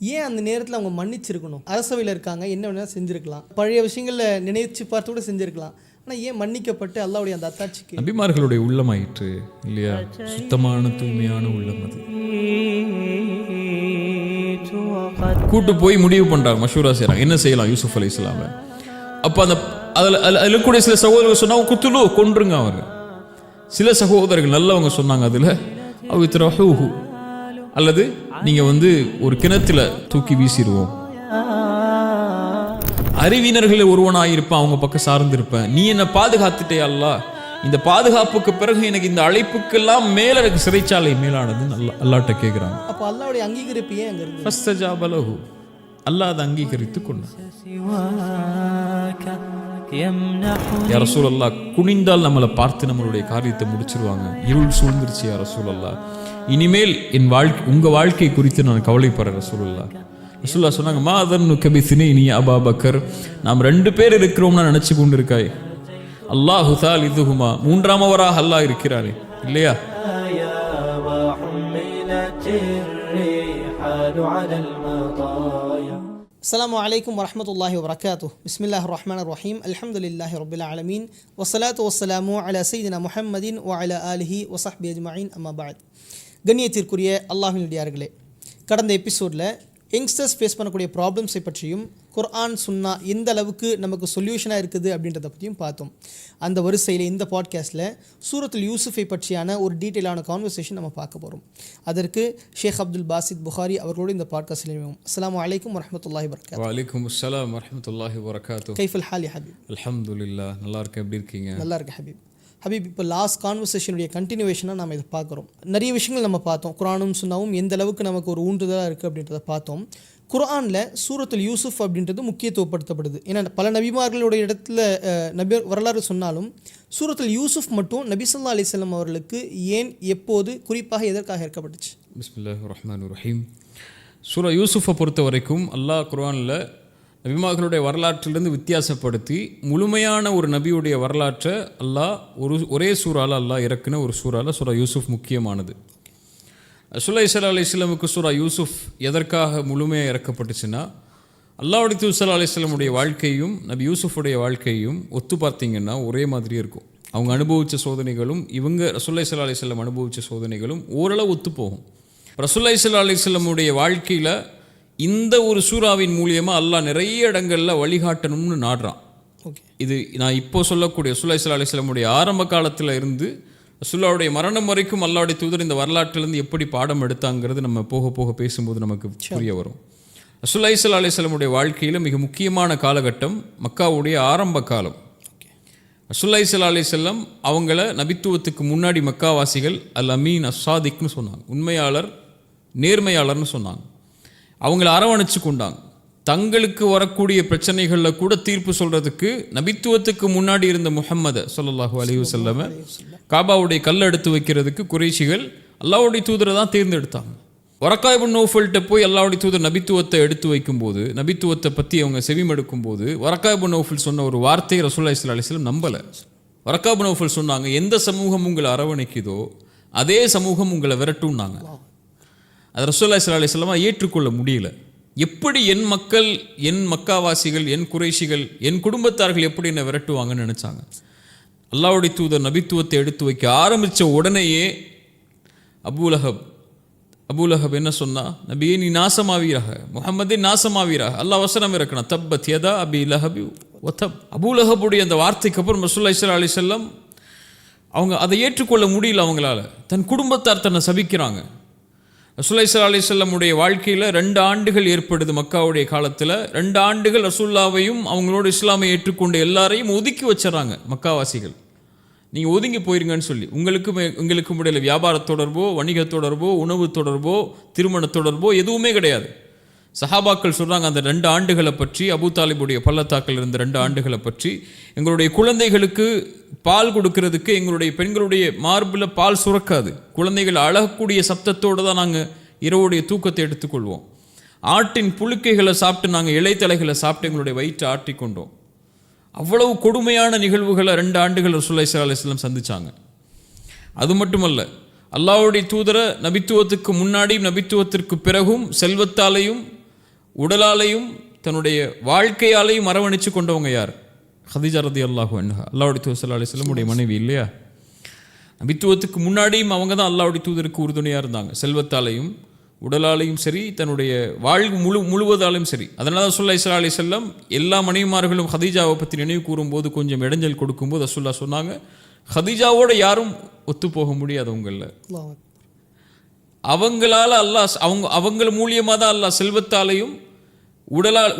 ஏன் அந்த நேரத்தில் அவங்க மன்னிச்சிருக்கணும்? அரசவையில் இருக்காங்க, என்ன வேணாலும் செஞ்சுருக்கலாம், பழைய விஷயங்களில் நினைச்சு பார்த்து கூட செஞ்சுருக்கலாம். ஆனால் ஏன் மன்னிக்கப்பட்டு அல்லாஹ்வுடைய அந்த அத்தாட்சிக்கு? நபிமார்களுடைய உள்ளமாயிற்று இல்லையா? சுத்தமான தூய்மையான உள்ளம் அது. கூட்டு போய் முடிவு பண்ணுறாங்க, மஷூரா செய்கிறாங்க, என்ன செய்யலாம் யூசுப் அலைஹிஸ்ஸலாமை. அப்போ அந்த அதில் கூட சில சகோதரர்கள் சொன்னாங்க, குத்துலு கொன்றுங்க அவங்க. சில சகோதரர்கள் நல்லவங்க சொன்னாங்க, அதில் அவித்ரஹூஹு, அல்லது நீங்கள் ஒரு கிணத்துல தூக்கி வீசிடுவோம். அறிவினர்களில் ஒருவனாயிருப்பேன், அவங்க பக்கம் சார்ந்திருப்பேன். நீ என்ன பாதுகாத்துட்டே அல்லாஹ், இந்த பாதுகாப்புக்கு பிறகு எனக்கு இந்த அழைப்புக்கெல்லாம் மேல எனக்கு சிறைச்சாலை மேலானது அல்லாஹ்ட்ட கேட்குறாங்க. அப்போ அல்லாஹ்வுடைய அங்கீகரிப்பு ஏன் அங்கே இருக்கு? ஃபஸ்தஜாப லஹு, அல்லாஹ் அதை அங்கீகரித்து கொண்டான். யா ரசூலல்லாஹ், குனிந்தால் நம்மளை பார்த்து நம்மளுடைய காரியத்தை முடிச்சிருவாங்க. இருள் சூழ்ந்துருச்சு யா ரசூலல்லாஹ், இனிமேல் உங்க வாழ்க்கை குறித்து நான் கவலைப்படுறேன் ரசூலுல்லாஹ். ரசூலுல்லாஹ் சொன்னாங்க, மா அதன்னுக பிஸ்னைனி அபா பக்கர், நாம் 2 பேர் இருக்கிறோம்னா நினைச்சு கொண்டு இருக்காய், அல்லாஹு தாலிதுஹுமா, மூன்றாமவராக அல்லாஹ் இருக்கிறாரே இல்லையா? அஸ்ஸலாமு அலைக்கும் வரஹ்மத்துல்லாஹி வபரகாத்துஹு. பிஸ்மில்லாஹிர் ரஹ்மானிர் ரஹீம். அல்ஹம்துலில்லாஹி ரப்பில் ஆலமீன். வஸ்ஸலாத்து வஸ்ஸலாமு அலா சய்யிதினா முஹம்மதின் வ அலா ஆலிஹி வ ஸஹ்பிஹி அஜ்மஈன். அம்மா பஅத். கண்ணியத்திற்குரிய அல்லாஹ்வின் அடியார்களே, கடந்த எபிசோடில் யங்ஸ்டர்ஸ் ஃபேஸ் பண்ணக்கூடிய ப்ராப்ளம்ஸை பற்றியும் குர்ஆன் சுன்னா எந்த அளவுக்கு நமக்கு சொல்யூஷனாக இருக்குது அப்படின்றத பற்றியும் பார்த்தோம். அந்த வரிசையில் இந்த பாட்காஸ்ட்டில் சூரத்துல் யூசுஃபை பற்றியான ஒரு டீட்டெயிலான கான்வர்சேஷன் நம்ம பார்க்க போகிறோம். அதற்கு ஷேக் அப்துல் பாசித் புகாரி அவர்களோடு இந்த பாட்காஸ்ட்டில் இணைவோம். அஸ்ஸலாமு அலைக்கும் வரஹ்மத்துல்லாஹி வபரகாத்துஹு. வலைக்கும் அஸ்ஸலாம் வரஹ்மத்துல்லாஹி வபரகாத்துஹு. கைஃபுல் ஹால் யா ஹபீப்? அல்ஹம்துலில்லாஹ், நல்லா இருக்கேன். எப்படி இருக்கீங்க? நல்லா இருக்கேன் ஹபீப். ஹபீப், இப்போ லாஸ்ட் கான்வர்சேஷனுடைய கண்டினியூவேஷனாக நம்ம இதை பார்க்குறோம். நிறைய விஷயங்கள் நம்ம பார்த்தோம். குர்ஆனும் சுன்னாவும் எந்த அளவுக்கு நமக்கு ஒரு ஊன்றுதலாக இருக்குது அப்படின்றத பார்த்தோம். குர்ஆனில் சூரத்துல் யூசுஃப் அப்படின்றது முக்கியத்துவப்படுத்தப்படுது. ஏன்னா பல நபிமார்களுடைய இடத்துல நபி வரலாறு சொன்னாலும் சூரத்துல் யூசுஃப் மட்டும் நபி ஸல்லல்லாஹு அலைஹி வஸல்லம் அவர்களுக்கு ஏன், எப்போது, குறிப்பாக எதற்காக இறக்கப்பட்டுச்சு? பிஸ்மில்லாஹிர் ரஹ்மானிர் ரஹீம். சூரா யூசுஃபை பொறுத்த வரைக்கும் அல்லாஹ் குர்ஆனில் நபிமார்களுடைய வரலாற்றிலிருந்து வித்தியாசப்படுத்தி முழுமையான ஒரு நபியுடைய வரலாற்றை அல்லாஹ் ஒரே சூறால அல்லாஹ் இறக்குன ஒரு சூறால சூரா யூசுஃப் முக்கியமானது. ரசூலுல்லாஹி ஸல்லல்லாஹு அலைஹி வஸல்லமுக்கு சூரா யூசுஃப் எதற்காக முழுமையாக இறக்கப்பட்டுச்சுன்னா, அல்லாஹ்வுடைய தூதர் ஸல்லல்லாஹு அலைஹி வஸல்லமுடைய வாழ்க்கையும் நபி யூசுஃபுடைய வாழ்க்கையும் ஒத்து பார்த்தீங்கன்னா ஒரே மாதிரி இருக்கும். அவங்க அனுபவித்த சோதனைகளும் இவங்க ரசூலுல்லாஹி ஸல்லல்லாஹு அலைஹி வஸல்லம் அனுபவித்த சோதனைகளும் ஓரளவு ஒத்து போகும். ரசூலுல்லாஹி ஸல்லல்லாஹு அலைஹி வஸல்லமுடைய வாழ்க்கையில் இந்த ஒரு சூறாவின் மூலியமாக அல்லாஹ் நிறைய இடங்களில் வழிகாட்டணும்னு நாடுறான். இது நான் இப்போ சொல்லக்கூடிய ரசூலுல்லாஹி ஸல்லல்லாஹு அலைஹி வஸல்லமுடைய ஆரம்ப காலத்தில் இருந்து ரசூலுல்லாஹ்வுடைய மரணம் வரைக்கும் அல்லாஹ்வுடைய தூதர் இந்த வரலாற்றிலிருந்து எப்படி பாடம் எடுத்தாங்கிறது நம்ம போக போக பேசும்போது நமக்கு புரிய வரும். ரசூலுல்லாஹி ஸல்லல்லாஹு அலைஹி வஸல்லமுடைய வாழ்க்கையில் மிக முக்கியமான காலகட்டம் மக்காவுடைய ஆரம்ப காலம். ரசூலுல்லாஹி ஸல்லல்லாஹு அலைஹி வஸல்லம் அவங்கள நபித்துவத்துக்கு முன்னாடி மக்காவாசிகள் அல் அமீன் அஸ்ஸாதிக்னு சொன்னாங்க, உண்மையாளர், நேர்மையாளர்னு சொன்னாங்க. அவங்கள அரவணைச்சு கொண்டாங்க. தங்களுக்கு வரக்கூடிய பிரச்சனைகளில் கூட தீர்ப்பு சொல்கிறதுக்கு நபித்துவத்துக்கு முன்னாடி இருந்த முஹம்மது ஸல்லல்லாஹு அலைஹி வஸல்லம் காபாவுடைய கல்லை எடுத்து வைக்கிறதுக்கு குறைஷிகள் அல்லாஹ்வுடைய தூதரை தான் தேர்ந்தெடுத்தாங்க. வரக்கா இப்னு நௌஃபல்கிட்ட போய் அல்லாஹ்வுடைய தூதர் நபித்துவத்தை எடுத்து வைக்கும்போது, நபித்துவத்தை பற்றி அவங்க செவிமெடுக்கும் போது வரக்கா இப்னு நௌஃபல் சொன்ன ஒரு வார்த்தையை ரசூலுல்லாஹி ஸல்லல்லாஹு அலைஹி வஸல்லம் நம்பலை. வரக்கா இப்னு நௌஃபல் சொன்னாங்க, எந்த சமூகம் உங்களை அரவணைக்குதோ அதே சமூகம் உங்களை விரட்டும்னாங்க. அது ரசூலுல்லாஹி ஸல்லல்லாஹு அலைஹி வஸல்லம் ஏற்றுக்கொள்ள முடியல. எப்படி என் மக்கள், என் மக்காவாசிகள், என் குறைஷிகள், என் குடும்பத்தார்கள் எப்படி என்னை விரட்டுவாங்கன்னு நினச்சாங்க. அல்லாஹ்வுடைய தூதர் நபித்துவத்தை எடுத்து வைக்க ஆரம்பித்த உடனேயே அபூலஹப் என்ன சொன்னா, நபியே நீ நாசமாவீராக, முஹம்மதே நாசமாவீராக, அல்லாஹ் வசனம் இறக்கணும், தப்பத் யதா அபி லஹபி வதப். அபூலஹபுடைய அந்த வார்த்தைக்கு அப்புறம் ரசூலுல்லாஹி ஸல்லல்லாஹு அலைஹி வஸல்லம் அவங்க அதை ஏற்றுக்கொள்ள முடியல. அவங்களால தன் குடும்பத்தார் தன்னை சபிக்கிறாங்க. ரசூலுல்லாஹி ஸல்லல்லாஹு அலைஹி வஸல்லமுடைய வாழ்க்கையில் 2 ஆண்டுகள் ஏற்படுது மக்காவுடைய காலத்தில். 2 ஆண்டுகள் ரசூலுல்லாவையும் அவங்களோட இஸ்லாமை ஏற்றுக்கொண்ட எல்லாரையும் ஒதுக்கி வச்சிடறாங்க மக்காவாசிகள். நீங்கள் ஒதுங்கி போயிருங்கன்னு சொல்லி, உங்களுக்கு இடையில வியாபார தொடர்போ, வணிக தொடர்போ, உணவு தொடர்போ, திருமண தொடர்போ எதுவுமே கிடையாது. சஹாபாக்கள் சொல்கிறாங்க, அந்த 2 ஆண்டுகளை பற்றி, அபூ தாலிபுடைய பள்ளத்தாக்கில் இருந்த 2 ஆண்டுகளை பற்றி, எங்களுடைய குழந்தைகளுக்கு பால் கொடுக்கறதுக்கு எங்களுடைய பெண்களுடைய மார்பில் பால் சுரக்காது. குழந்தைகள் அழகக்கூடிய சப்தத்தோடு தான் நாங்கள் இரவுடைய தூக்கத்தை எடுத்துக்கொள்வோம். ஆட்டின் புழுக்கைகளை சாப்பிட்டு, நாங்கள் இலைத்தலைகளை சாப்பிட்டு எங்களுடைய வயிற்றை ஆட்டி கொண்டோம். அவ்வளவு கொடுமையான நிகழ்வுகளை 2 ஆண்டுகள் ரசூலுல்லாஹி ஸல்லல்லாஹு அலைஹி வஸல்லம் சந்திச்சாங்க. அது மட்டுமல்ல, அல்லாஹ்வுடைய தூதரை நபித்துவத்துக்கு முன்னாடியும் நபித்துவத்திற்கு பிறகும் செல்வத்தாலையும் உடலாலையும் தன்னுடைய வாழ்க்கையாலையும் அரவணைச்சு கொண்டவங்க யார்? ஹதீஜா ரலியல்லாஹு அன்ஹா, அல்லாஹ்வுடைய தூதர் ஸல்லல்லாஹு அலைஹி வஸல்லம் உடைய மனைவி இல்லையா? நபித்துவத்துக்கு முன்னாடியும் அவங்க தான் அல்லாஹ்வுடைய தூதருக்கு உறுதுணையாக இருந்தாங்க. செல்வத்தாலையும் உடலாலையும் சரி, தன்னுடைய வாழ்வு முழுவதாலையும் சரி. அதனால தான் ரசூலுல்லாஹி ஸல்லல்லாஹு அலைஹி வஸல்லம் எல்லா மனைவிமார்களும் ஹதீஜாவை பற்றி நினைவு கூறும்போது கொஞ்சம் இடைஞ்சல் கொடுக்கும்போது ரசூலுல்லாஹ் சொன்னாங்க, ஹதீஜாவோட யாரும் ஒத்து போக முடியாது உங்களில். அவங்களால அல்லாஹ் அவங்கள மூலியமாக தான் அல்லாஹ் செல்வத்தாலையும்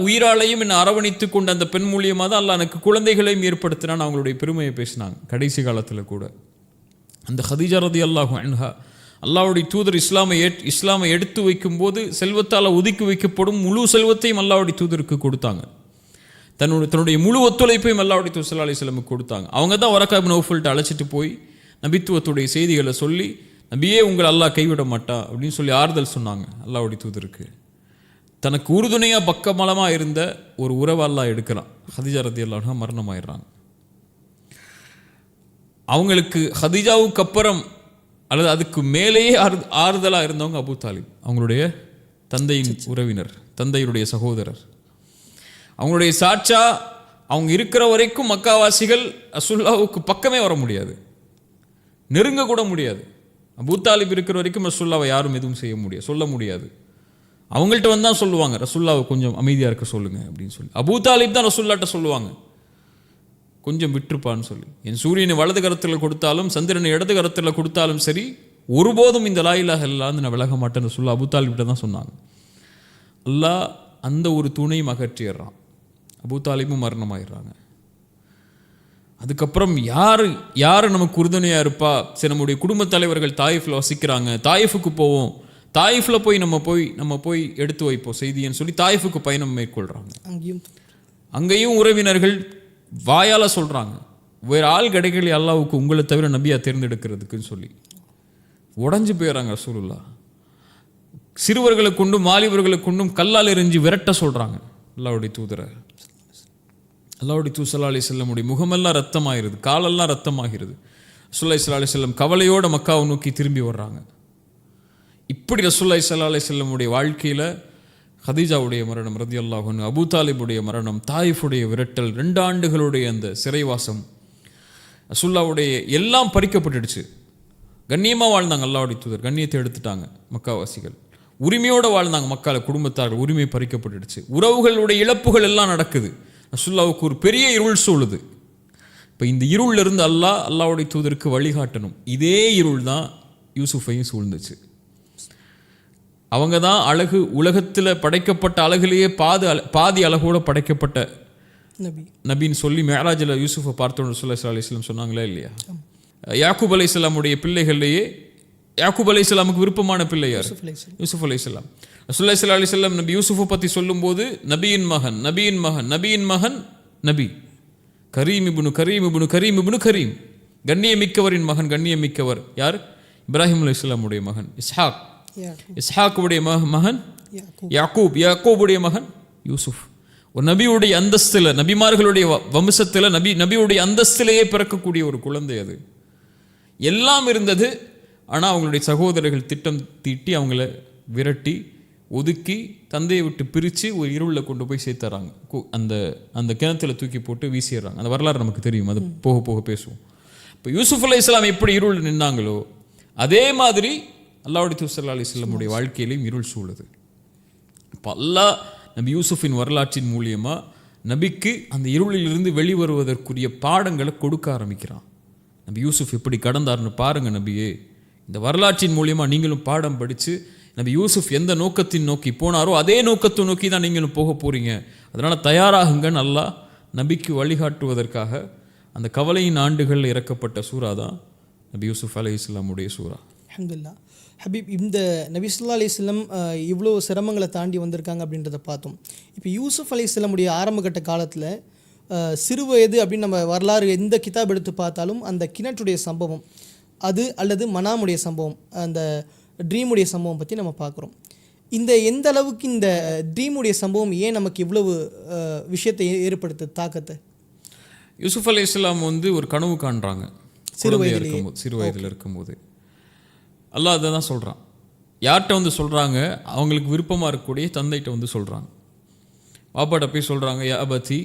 உயிராலையும் என்னை அரவணைத்து கொண்ட அந்த பெண் மூலியமாக தான் அல்லாஹ் எனக்கு குழந்தைகளையும் ஏற்படுத்தினான்னு அவங்களுடைய பெருமையை பேசினாங்க. கடைசி காலத்தில் கூட அந்த ஹதீஜா ரலியல்லாஹு அன்ஹா அல்லாஹ்வுடைய தூதர் இஸ்லாமை எடுத்து வைக்கும்போது செல்வத்தால் ஒதுக்கி வைக்கப்படும் முழு செல்வத்தையும் அல்லாஹ்வுடைய தூதருக்கு கொடுத்தாங்க. தன்னுடைய முழு ஒத்துழைப்பையும் அல்லாஹ்வுடைய தூதர் ஸல்லல்லாஹு அலைஹி வஸல்லம் கொடுத்தாங்க. அவங்க தான் வரக்கா இப்னு நௌஃபல்ட்ட அழைச்சிட்டு போய் நபித்துவத்துடைய செய்திகளை சொல்லி, நபியே உங்களை அல்லாஹ் கைவிட மாட்டா அப்படின்னு சொல்லி ஆறுதல் சொன்னாங்க அல்லாஹ்வுடைய தூதருக்கு. தனக்கு உறுதுணையாக பக்கமலமாக இருந்த ஒரு உறவை அல்லாஹ் எடுக்கிறான். ஹதீஜா ரலியல்லாஹு அன்ஹா மரணமாயிடுறாங்க. அவங்களுக்கு ஹதீஜாவுக்கு அப்புறம் அல்லது அதுக்கு மேலேயே ஆறுதலாக இருந்தவங்க அபூ தாலிப், அவங்களுடைய தந்தையின் உறவினர், தந்தையுடைய சகோதரர். அவங்களுடைய சாட்சா அவங்க இருக்கிற வரைக்கும் மக்காவாசிகள் ரசூலுல்லாஹ்வுக்கு பக்கமே வர முடியாது, நெருங்க கூட முடியாது. அபூ தாலிப் இருக்கிற வரைக்கும் ரசூலுல்லாஹ்வை யாரும் எதுவும் சொல்ல முடியாது. அவங்கள்ட்ட வந்து தான் சொல்லுவாங்க, ரசூலுல்லாஹ்வை கொஞ்சம் அமைதியாக இருக்க சொல்லுங்க அப்படின்னு சொல்லி. அபூ தாலிப் தான் ரசூலுல்லாஹ்ட்ட சொல்லுவாங்க, கொஞ்சம் விட்டுருப்பான்னு சொல்லி. என் சூரியனை வலது கரத்தில் கொடுத்தாலும் சந்திரனை இடது கரத்தில் கொடுத்தாலும் சரி, ஒருபோதும் இந்த லா இலாஹ இல்லல்லாஹ் நான் விலக மாட்டேன்னு சொல்லி அபூ தாலிப்ட்ட தான் சொன்னாங்க. அல்லாஹ் அந்த ஒரு துணையும் அகற்றிடுறான். அபூ தாலிபும் மரணமாயிடுறாங்க. அதுக்கப்புறம் யார் நமக்கு உறுதுணையாக இருப்பா? சரி, நம்முடைய குடும்பத் தலைவர்கள் தாயிஃபில் வசிக்கிறாங்க, தாயிஃபுக்கு போவோம், தாயிஃபில் போய் நம்ம போய் எடுத்து வைப்போம் செய்தின்னு சொல்லி தாயிஃபுக்கு பயணம் மேற்கொள்கிறாங்க. அங்கேயும் உறவினர்கள் வாயால் சொல்கிறாங்க, வேறு ஆள் கிடைக்கல அல்லாஹ்வுக்கு உங்களை தவிர நபியா தேர்ந்தெடுக்கிறதுக்குன்னு சொல்லி உடஞ்சி போயிடறாங்க ரசூலுல்லாஹ். சிறுவர்களை கொண்டும் வாலிபர்களை கொண்டும் கல்லால் எறிஞ்சு விரட்ட சொல்கிறாங்க அல்லாஹ்வுடைய தூதரை. அல்லாஹ்வுடைய தூதர் ஸல்லல்லாஹு அலைஹி வஸல்லம் முகமெல்லாம் ரத்தமாகிறது, காலெல்லாம் ரத்தமாகிறது. ரசூலுல்லாஹி ஸல்லல்லாஹு அலைஹி வஸல்லம் கவலையோட மக்காவை நோக்கி திரும்பி வர்றாங்க. இப்படி ரசூலுல்லாஹி ஸல்லல்லாஹு அலைஹி வஸல்லம் வாழ்க்கையில் ஹதீஜாவுடைய மரணம் ரலியல்லாஹு அன்ஹு, அபூ தாலிபுடைய மரணம், தாயிஃபுடைய விரட்டல், 2 ஆண்டுகளுடைய அந்த சிறைவாசம், ரசூலுல்லாஹ்வுடைய எல்லாம் பறிக்கப்பட்டுடுச்சு. கண்ணியமாக வாழ்ந்தாங்க அல்லாஹ்வுடைய தூதர், கண்ணியத்தை எடுத்துட்டாங்க மக்காவாசிகள். உரிமையோடு வாழ்ந்தாங்க மக்கால குடும்பத்தார்கள், உரிமை பறிக்கப்பட்டுடுச்சு. உறவுகளுடைய இழப்புகள் எல்லாம் நடக்குது. ரசூலுல்லாஹ்வுக்கு ஒரு பெரிய இருள் சூழுது. இப்போ இந்த இருளிலிருந்து அல்லாஹ்வுடைய தூதருக்கு வழிகாட்டணும். இதே இருள் தான் யூசுஃபையும் சூழ்ந்துச்சு. அவங்க தான் அழகு, உலகத்தில் படைக்கப்பட்ட அழகுலேயே பாதி அழகோடு படைக்கப்பட்ட நபின்னு சொல்லி மேராஜில் யூசுஃபை பார்த்தோன்னு ரசூலுல்லாஹி ஸல்லல்லாஹு அலைஹி வஸல்லம் சொன்னாங்களே இல்லையா? யாக்கூப் அலைஹிஸ்ஸலாமுடைய பிள்ளைகள்லேயே யாக்கூப் அலைஹிஸ்ஸலாமுக்கு விருப்பமான பிள்ளை யார்? யூசுஃப் அலைஹிஸ்ஸலாம். ரசூலுல்லாஹி ஸல்லல்லாஹு அலைஹி வஸல்லம் நபி யூசுஃபை பற்றி சொல்லும்போது நபியின் மகன் நபி, கரீம் இப்னு கரீம், கண்ணியமிக்கவரின் மகன், கண்ணியமிக்கவர் யார்? இப்ராஹிம் அலைஹிஸ்ஸலாமுடைய மகன் இஸ்ஹாக்குடைய மகன் யாக்கூபுடைய மகன் யூசுஃப். ஒரு நபியுடைய அந்தஸ்தில், நபிமார்களுடைய வம்சத்தில் நபியுடைய அந்தஸ்திலேயே பிறக்கக்கூடிய ஒரு குழந்தை அது. எல்லாம் இருந்தது. ஆனால் அவங்களுடைய சகோதரர்கள் திட்டம் தீட்டி அவங்கள விரட்டி ஒதுக்கி தந்தையை விட்டு பிரித்து ஒரு இருளில் கொண்டு போய் சேர்த்துறாங்க. அந்த கிணத்துல தூக்கி போட்டு வீசிடுறாங்க. அந்த வரலாறு நமக்கு தெரியும், அது போக போக பேசுவோம். இப்போ யூசுஃப் அலைஹிஸ்ஸலாம் எப்படி இருள் நின்னாங்களோ அதே மாதிரி அல்லாஹ்வுடைய தூதர் ஸல்லல்லாஹு அலைஹி வஸல்லம் வாழ்க்கையிலையும் இருள் சூழுது. இப்போ அல்லாஹ் நபி யூசுஃபின் வரலாற்றின் மூலியமாக நபிக்கு அந்த இருளிலிருந்து வெளிவருவதற்குரிய பாடங்களை கொடுக்க ஆரம்பிக்கிறான். நபி யூசுஃப் எப்படி கடந்தார்னு பாருங்கள் நபியே. இந்த வரலாற்றின் மூலியமாக நீங்களும் பாடம் படித்து நபி யூசுஃப் எந்த நோக்கத்தின் நோக்கி போனாரோ அதே நோக்கத்தை நோக்கி தான் நீங்களும் போக போகிறீங்க. அதனால் தயாராகுங்கன்னு அல்லாஹ் நபிக்கு வழிகாட்டுவதற்காக அந்த கவலையின் ஆண்டுகளில் இறக்கப்பட்ட சூறா தான் நபி யூசுஃப் அலைஹிஸ்ஸலாமுடைய சூறா. அல்ஹம்துலில்லாஹ். ஹபீப், இந்த நபி ஸல்லல்லாஹு அலைஹி வஸல்லம் இவ்வளோ சிரமங்களை தாண்டி வந்திருக்காங்க அப்படின்றத பார்த்தோம். இப்போ யூசுஃப் அலைஹிஸ்ஸலாமுடைய ஆரம்பகட்ட காலத்தில் சிறு வயது அப்படின்னு நம்ம வரலாறு எந்த கிதாப் எடுத்து பார்த்தாலும் அந்த கிணற்றுடைய சம்பவம் அது அல்லது மனாமுடைய சம்பவம், அந்த ட்ரீமுடைய சம்பவம் பற்றி நம்ம பார்க்குறோம். எந்த அளவுக்கு இந்த ட்ரீமுடைய சம்பவம் ஏன் நமக்கு இவ்வளவு விஷயத்தை ஏற்படுத்து தாக்கத்தை? யூசுஃப் அலைஹிஸ்ஸலாம் ஒரு கனவு காண்றாங்க சிறு வயதில் இருக்கும்போது. அல்லாஹ் அதை தான் சொல்கிறான். யார்கிட்ட சொல்கிறாங்க? அவங்களுக்கு விருப்பமாக இருக்கக்கூடிய தந்தைகிட்ட சொல்கிறாங்க. வாப்பாட்ட போய் சொல்கிறாங்க, யா அபதி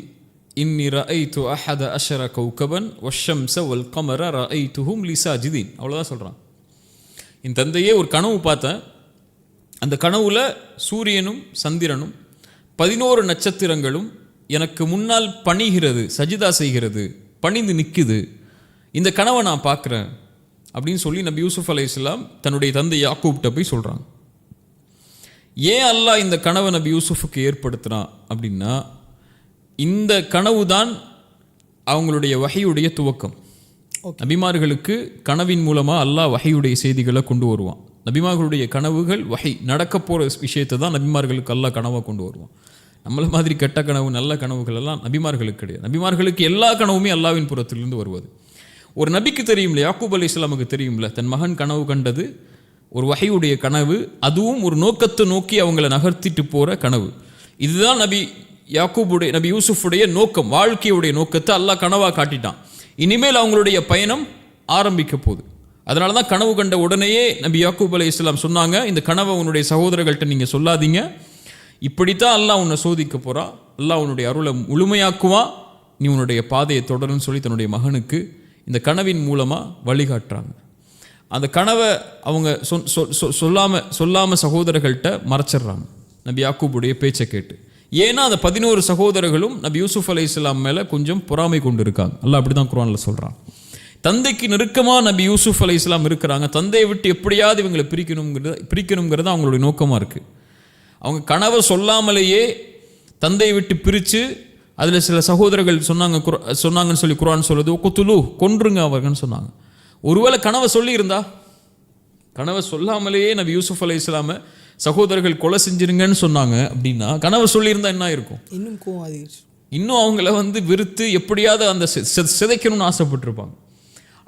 இன்னி ரஅய்து அஹத அஷர கௌகபன் வஷம்ஸ வல் கமர ரஅய்துஹும் லிசாஜிதீன். அவ்வளோதான் சொல்கிறான். என் தந்தையே, ஒரு கனவு பார்த்தேன். அந்த கனவுல சூரியனும் சந்திரனும் 11 நட்சத்திரங்களும் எனக்கு முன்னால் பணிகிறது, சஜிதா செய்கிறது, பணிந்து நிற்குது. இந்த கனவை நான் பார்க்குறேன் அப்படின்னு சொல்லி நபி யூசுப் அலைஹிஸ்ஸலாம் தன்னுடைய தந்தை யாக்கூப்கிட்ட போய் சொல்கிறாங்க. ஏன் அல்லாஹ் இந்த கனவை நபி யூசுஃபுக்கு ஏற்படுத்துகிறான் அப்படின்னா, இந்த கனவு தான் அவங்களுடைய வஹியுடைய துவக்கம். நபிமார்களுக்கு கனவின் மூலமாக அல்லாஹ் வஹியுடைய செய்திகளை கொண்டு வருவான். நபிமார்களுடைய கனவுகள் வஹி, நடக்க போகிற விஷயத்தை தான் நபிமார்களுக்கு அல்லாஹ் கனவாக கொண்டு வருவான். நம்மள மாதிரி கெட்ட கனவு நல்ல கனவுகள் எல்லாம் நபிமார்களுக்கு கிடையாது. நபிமார்களுக்கு எல்லா கனவுமே அல்லாஹ்வின் புறத்திலிருந்து வருவது. ஒரு நபிக்கு தெரியும்ல, யாக்கூப் அலைஹிஸ்ஸலாமுக்கு தெரியும்ல, தன் மகன் கனவு கண்டது ஒரு வஹியுடைய கனவு, அதுவும் ஒரு நோக்கத்தை நோக்கி அவங்கள நகர்த்திட்டு போகிற கனவு. இதுதான் நபி யூசுஃபுடைய நோக்கம், வாழ்க்கையுடைய நோக்கத்தை அல்லாஹ் கனவாக காட்டிட்டான். இனிமேல் அவங்களுடைய பயணம் ஆரம்பிக்க போகுது. அதனால தான் கனவு கண்ட உடனேயே நபி யாக்கூப் அலைஹிஸ்ஸலாம் சொன்னாங்க, இந்த கனவை உன்னுடைய சகோதரர்கள்ட்ட நீங்கள் சொல்லாதீங்க, இப்படித்தான் அல்லாஹ் உன்னை சோதிக்க போகிறான், அல்லாஹ் உன்னுடைய அருளை முழுமையாக்குவான், நீ உன்னுடைய பாதையை தொடருன்னு சொல்லி தன்னுடைய மகனுக்கு இந்த கனவின் மூலமாக வழிகாட்டுறாங்க. அந்த கனவை அவங்க சொல்லாமல் சகோதரர்கள்ட்ட மறைச்சிட்றாங்க நபி யாக்கூபுடைய பேச்சை கேட்டு. ஏன்னா அந்த 11 சகோதரர்களும் நபி யூசுப் அலைஹிஸ்ஸலாம் மேலே கொஞ்சம் பொறாமை கொண்டு இருக்காங்க. அல்லாஹ் அப்படி தான் குர்ஆனில் சொல்கிறான். தந்தைக்கு நெருக்கமாக நபி யூசுப் அலைஹிஸ்ஸலாம் இருக்கிறாங்க. தந்தையை விட்டு எப்படியாவது இவங்களை பிரிக்கணுங்கிறது அவங்களுடைய நோக்கமாக இருக்குது. அவங்க கனவை சொல்லாமலேயே தந்தையை விட்டு பிரித்து, அதில் சில சகோதரர்கள் சொன்னாங்கன்னு சொல்லி குர்ஆன் சொல்லுது, குத்துலு, கொன்றுங்க அவர்கள்னு சொன்னாங்க. ஒருவேளை கனவை சொல்லியிருந்தா, கனவை சொல்லாமலேயே நபி யூசுப் அலைஹிஸ்ஸலாமை சகோதரர்கள் கொலை செஞ்சிருங்கன்னு சொன்னாங்க அப்படின்னா, கனவை சொல்லியிருந்தா என்ன இருக்கும்? இன்னும் அவங்கள வெறுத்து எப்படியாவது அந்த சிதைக்கணும்னு ஆசைப்பட்டிருப்பாங்க.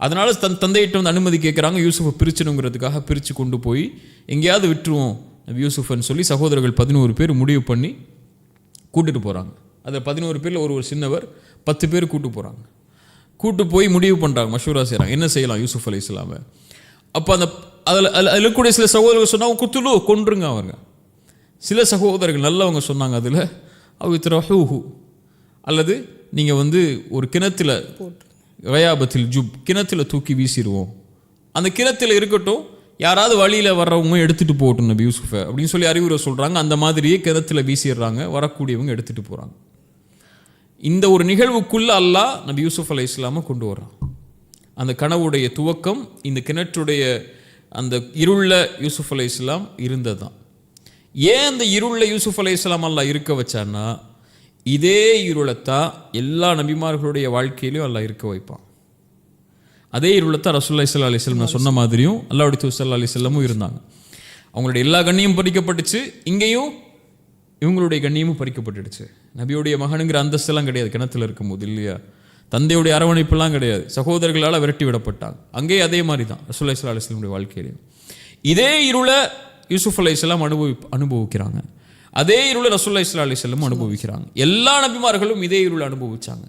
அதனால தந்தையிட்ட அனுமதி கேட்குறாங்க, யூசுஃபை பிரிச்சணுங்கிறதுக்காக பிரித்து கொண்டு போய் எங்கேயாவது விட்டுருவோம் நபி யூசுஃப்னு சொல்லி சகோதரர்கள் 11 பேர் முடிவு பண்ணி கூட்டிட்டு போகிறாங்க. அதில் 11 பேரில் ஒரு சின்னவர் 10 பேர் கூட்டு போய் முடிவு பண்ணுறாங்க, மஷூரா செய்கிறாங்க, என்ன செய்யலாம் யூசுப் அலைஹிஸ்ஸலாமை. அப்போ அதில் இருக்கக்கூடிய சில சகோதரர்கள் சொன்னாங்க, குத்துலு, கொன்றுங்க அவங்க. சில சகோதரர்கள் நல்லவங்க சொன்னாங்க, அதில் அவித்ரஹூஹு, அல்லது நீங்கள் ஒரு கிணத்துல கயாபத்தில் ஜுப், கிணத்துல தூக்கி வீசிடுவோம், அந்த கிணத்துல இருக்கட்டும், யாராவது வழியில் வர்றவங்க எடுத்துகிட்டு போகட்டும் நபி யூசுஃபை அப்படின்னு சொல்லி அறிவுரை சொல்கிறாங்க. அந்த மாதிரியே கிணத்துல வீசிடுறாங்க, வரக்கூடியவங்க எடுத்துகிட்டு போகிறாங்க. இந்த ஒரு நிகழ்வுக்குள்ள அல்லாஹ் நபி யூசுப் அலைஹிஸ்ஸலாமை கொண்டு வர்றான். அந்த கனவுடைய துவக்கம் இந்த கிணற்றுடைய அந்த இருள யூசுப் அலைஹிஸ்ஸலாம் இருந்தது தான். ஏன் அந்த இருள யூசுப் அலைஹிஸ்ஸலாம் அல்லாஹ் இருக்க வச்சான்னா, இதே இருளத்தான் எல்லா நபிமார்களுடைய வாழ்க்கையிலையும் அல்லாஹ் இருக்க வைப்பான். அதே இருளத்தான் ரசூலுல்லாஹி ஸல்லல்லாஹு அலைஹி வஸல்லம் சொன்ன மாதிரியும் அல்லாஹ்வுடைய தூதர் ஸல்லல்லாஹு அலைஹி வஸல்லமும் இருந்தாங்க. அவங்களுடைய எல்லா கண்ணியும் பறிக்கப்பட்டுச்சு, இங்கேயும் இவங்களுடைய கண்ணியமும் பறிக்கப்பட்டுடுச்சு. நபியுடைய மகனுங்கிற அந்தஸ்தெல்லாம் கிடையாது கிணத்துல இருக்கும்போது, இல்லையா? தந்தையுடைய அரவணைப்பெல்லாம் கிடையாது, சகோதரர்களால் விரட்டி விடப்பட்டாங்க. அங்கேயே அதே மாதிரி தான் ரசூலுல்லாஹி ஸல்லல்லாஹு அலைஹி வஸல்லம் வாழ்க்கையிலையும் இதே இருளை யூசுப் அலைஹிஸ்ஸலாம் அனுபவிக்கிறாங்க. அதே இருளை ரசூலுல்லாஹி ஸல்லல்லாஹு அலைஹி வஸல்லம் அனுபவிக்கிறாங்க. எல்லா நபிமார்களும் இதே இருளை அனுபவிச்சாங்க.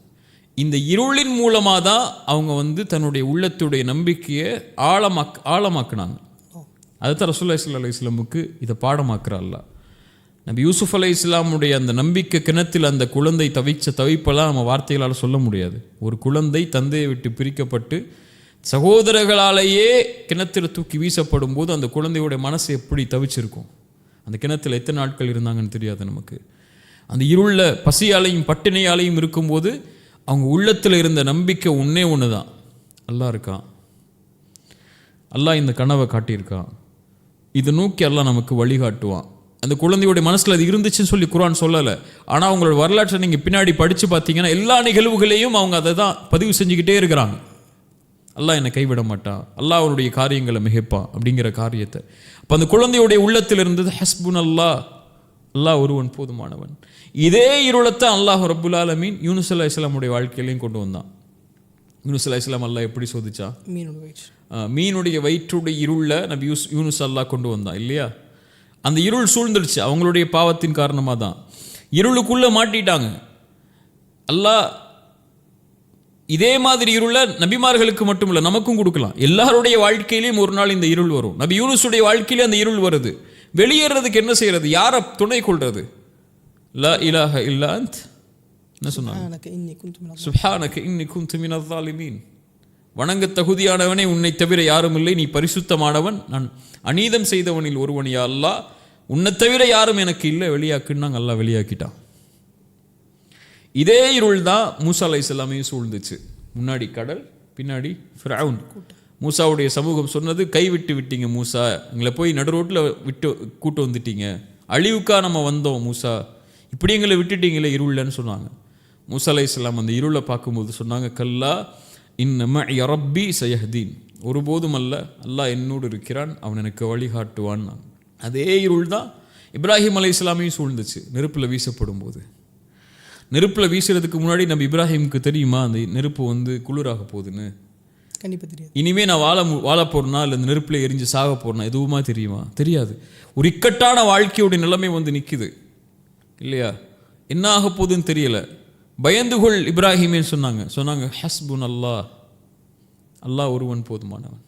இந்த இருளின் மூலமாக தான் அவங்க தன்னுடைய உள்ளத்துடைய நம்பிக்கையை ஆழமாக்குனாங்க. அதுதான் ரசூலுல்லாஹி ஸல்லல்லாஹு அலைஹி வஸல்லமுக்கு இதை பாடமாக்குறா அல்லாஹ். நபி யூசுப் அலைஹிஸ்ஸலாமுடைய அந்த நம்பிக்கை கிணத்தில் அந்த குழந்தை தவிச்ச தவிப்பெல்லாம் நம்ம வார்த்தைகளால் சொல்ல முடியாது. ஒரு குழந்தை தந்தையை விட்டு பிரிக்கப்பட்டு சகோதரர்களாலேயே கிணத்தில் தூக்கி வீசப்படும் போது அந்த குழந்தையுடைய மனசு எப்படி தவிச்சிருக்கும். அந்த கிணத்துல எத்தனை நாட்கள் இருந்தாங்கன்னு தெரியாது நமக்கு. அந்த இருள பசியாலையும் பட்டினியாலையும் இருக்கும்போது அவங்க உள்ளத்தில் இருந்த நம்பிக்கை ஒன்று தான், அல்லாஹ் இருக்கான், அல்லாஹ் இந்த கனவை காட்டியிருக்கான், இதை நோக்கி அல்லாஹ் நமக்கு வழிகாட்டுவான். அந்த குழந்தையுடைய மனசில் அது இருந்துச்சுன்னு சொல்லி குர்ஆன் சொல்லலை. ஆனால் அவங்களோட வரலாற்றை நீங்கள் பின்னாடி படித்து பார்த்தீங்கன்னா எல்லா நிகழ்வுகளையும் அவங்க அதை தான் பதிவு செஞ்சுக்கிட்டே இருக்கிறாங்க. அல்லாஹ் என்னை கைவிட மாட்டான், அல்லாஹ் அவனுடைய காரியங்களை மிகைப்பான் அப்படிங்கிற காரியத்தை. அப்போ அந்த குழந்தையுடைய உள்ளத்தில் இருந்தது ஹஸ்புன் அல்லாஹ், அல்லாஹ் ஒருவன் போதுமானவன். இதே இருளத்தான் அல்லாஹ் ரப்புல் ஆலமீன் யூனுஸ் அலைஹிஸ்ஸலாமுடைய வாழ்க்கையிலையும் கொண்டு வந்தான். யூனுஸ் அலைஹிஸ்ஸலாம் அல்லாஹ் எப்படி சோதிச்சா? மீனுடைய வயிற்றுடைய இருள நபி யூனுஸ் அல்லாஹ் கொண்டு வந்தான், இல்லையா? அந்த இருள் சூழ்ந்துடுச்சு அவங்களுடைய பாவத்தின் காரணமாக தான். இருளுக்குள்ளே மாட்டிட்டாங்க. அல்லாஹ் இதே மாதிரி இருள நபிமார்களுக்கு மட்டும் இல்லை நமக்கும் கொடுக்கலாம். எல்லாருடைய வாழ்க்கையிலையும் ஒரு நாள் இந்த இருள் வரும். நபி யூனுஸுடைய வாழ்க்கையிலே அந்த இருள் வருது. வெளியேறதுக்கு என்ன செய்யறது? யாரை துணை கொள்வது? லா இலாஹ இல்லா அன்த், என்ன சொன்னாங்க? சுப்ஹானக இன்னி குன்து மினல் சுப்ஹானக இன்னி குன்து மினல் ஸாலிமீன். வணங்க தகுதியானவனே, உன்னை தவிர யாரும் இல்லை, நீ பரிசுத்தமானவன், நான் அநீதம் செய்தவனில் ஒருவன் யா அல்லாஹ், உன்னை தவிர யாரும் எனக்கு இல்லை, வெளியாக்குன்னு அல்லாஹ் வெளியாக்கிட்டான். இதே இருள் தான் மூசா அலைஹிஸ்ஸலாமையும் சூழ்ந்துச்சு. முன்னாடி கடல், பின்னாடி ஃபிரௌன். மூசாவுடைய சமூகம் சொன்னது, கைவிட்டு விட்டீங்க மூசா, எங்களை போய் நடு ரோட்டில் விட்டு கூட்டு வந்துட்டீங்க, அழிவுக்கா நம்ம வந்தோம் மூசா, இப்படி எங்களை விட்டுட்டீங்களே இருளன்னு சொன்னாங்க. மூசா அலைஹிஸ்ஸலாம் அந்த இருளை பார்க்கும்போது சொன்னாங்க, கல்லா இன்ன மஇய ரப்பி சயஹ்தீன், ஒருபோதும் அல்ல, அல்லாஹ் என்னோடு இருக்கிறான், அவன் எனக்கு வழிகாட்டுவான். அதே இருள் தான் இப்ராஹிம் அலைஹிஸ்ஸலாமையும் சூழ்ந்துச்சு நெருப்பில் வீசப்படும் போது. நெருப்பில் வீசுறதுக்கு முன்னாடி நம்ம இப்ராஹிமுக்கு தெரியுமா அந்த நெருப்பு குளிராக போகுதுன்னு? கண்டிப்பாக தெரியாது. இனிமே நான் வாழ போறேனா இல்லை இந்த நெருப்பில் எரிஞ்சு சாக போறேனா எதுவுமா தெரியுமா? தெரியாது. ஒரு இக்கட்டான வாழ்க்கையுடைய நிலைமை நிற்குது இல்லையா? என்ன ஆக போகுதுன்னு தெரியல. பயந்துகொள் இப்ராஹிமே சொன்னாங்க ஹஸ்புன் அல்லாஹ், அல்லாஹ் ஒருவன் போதுமானவன்.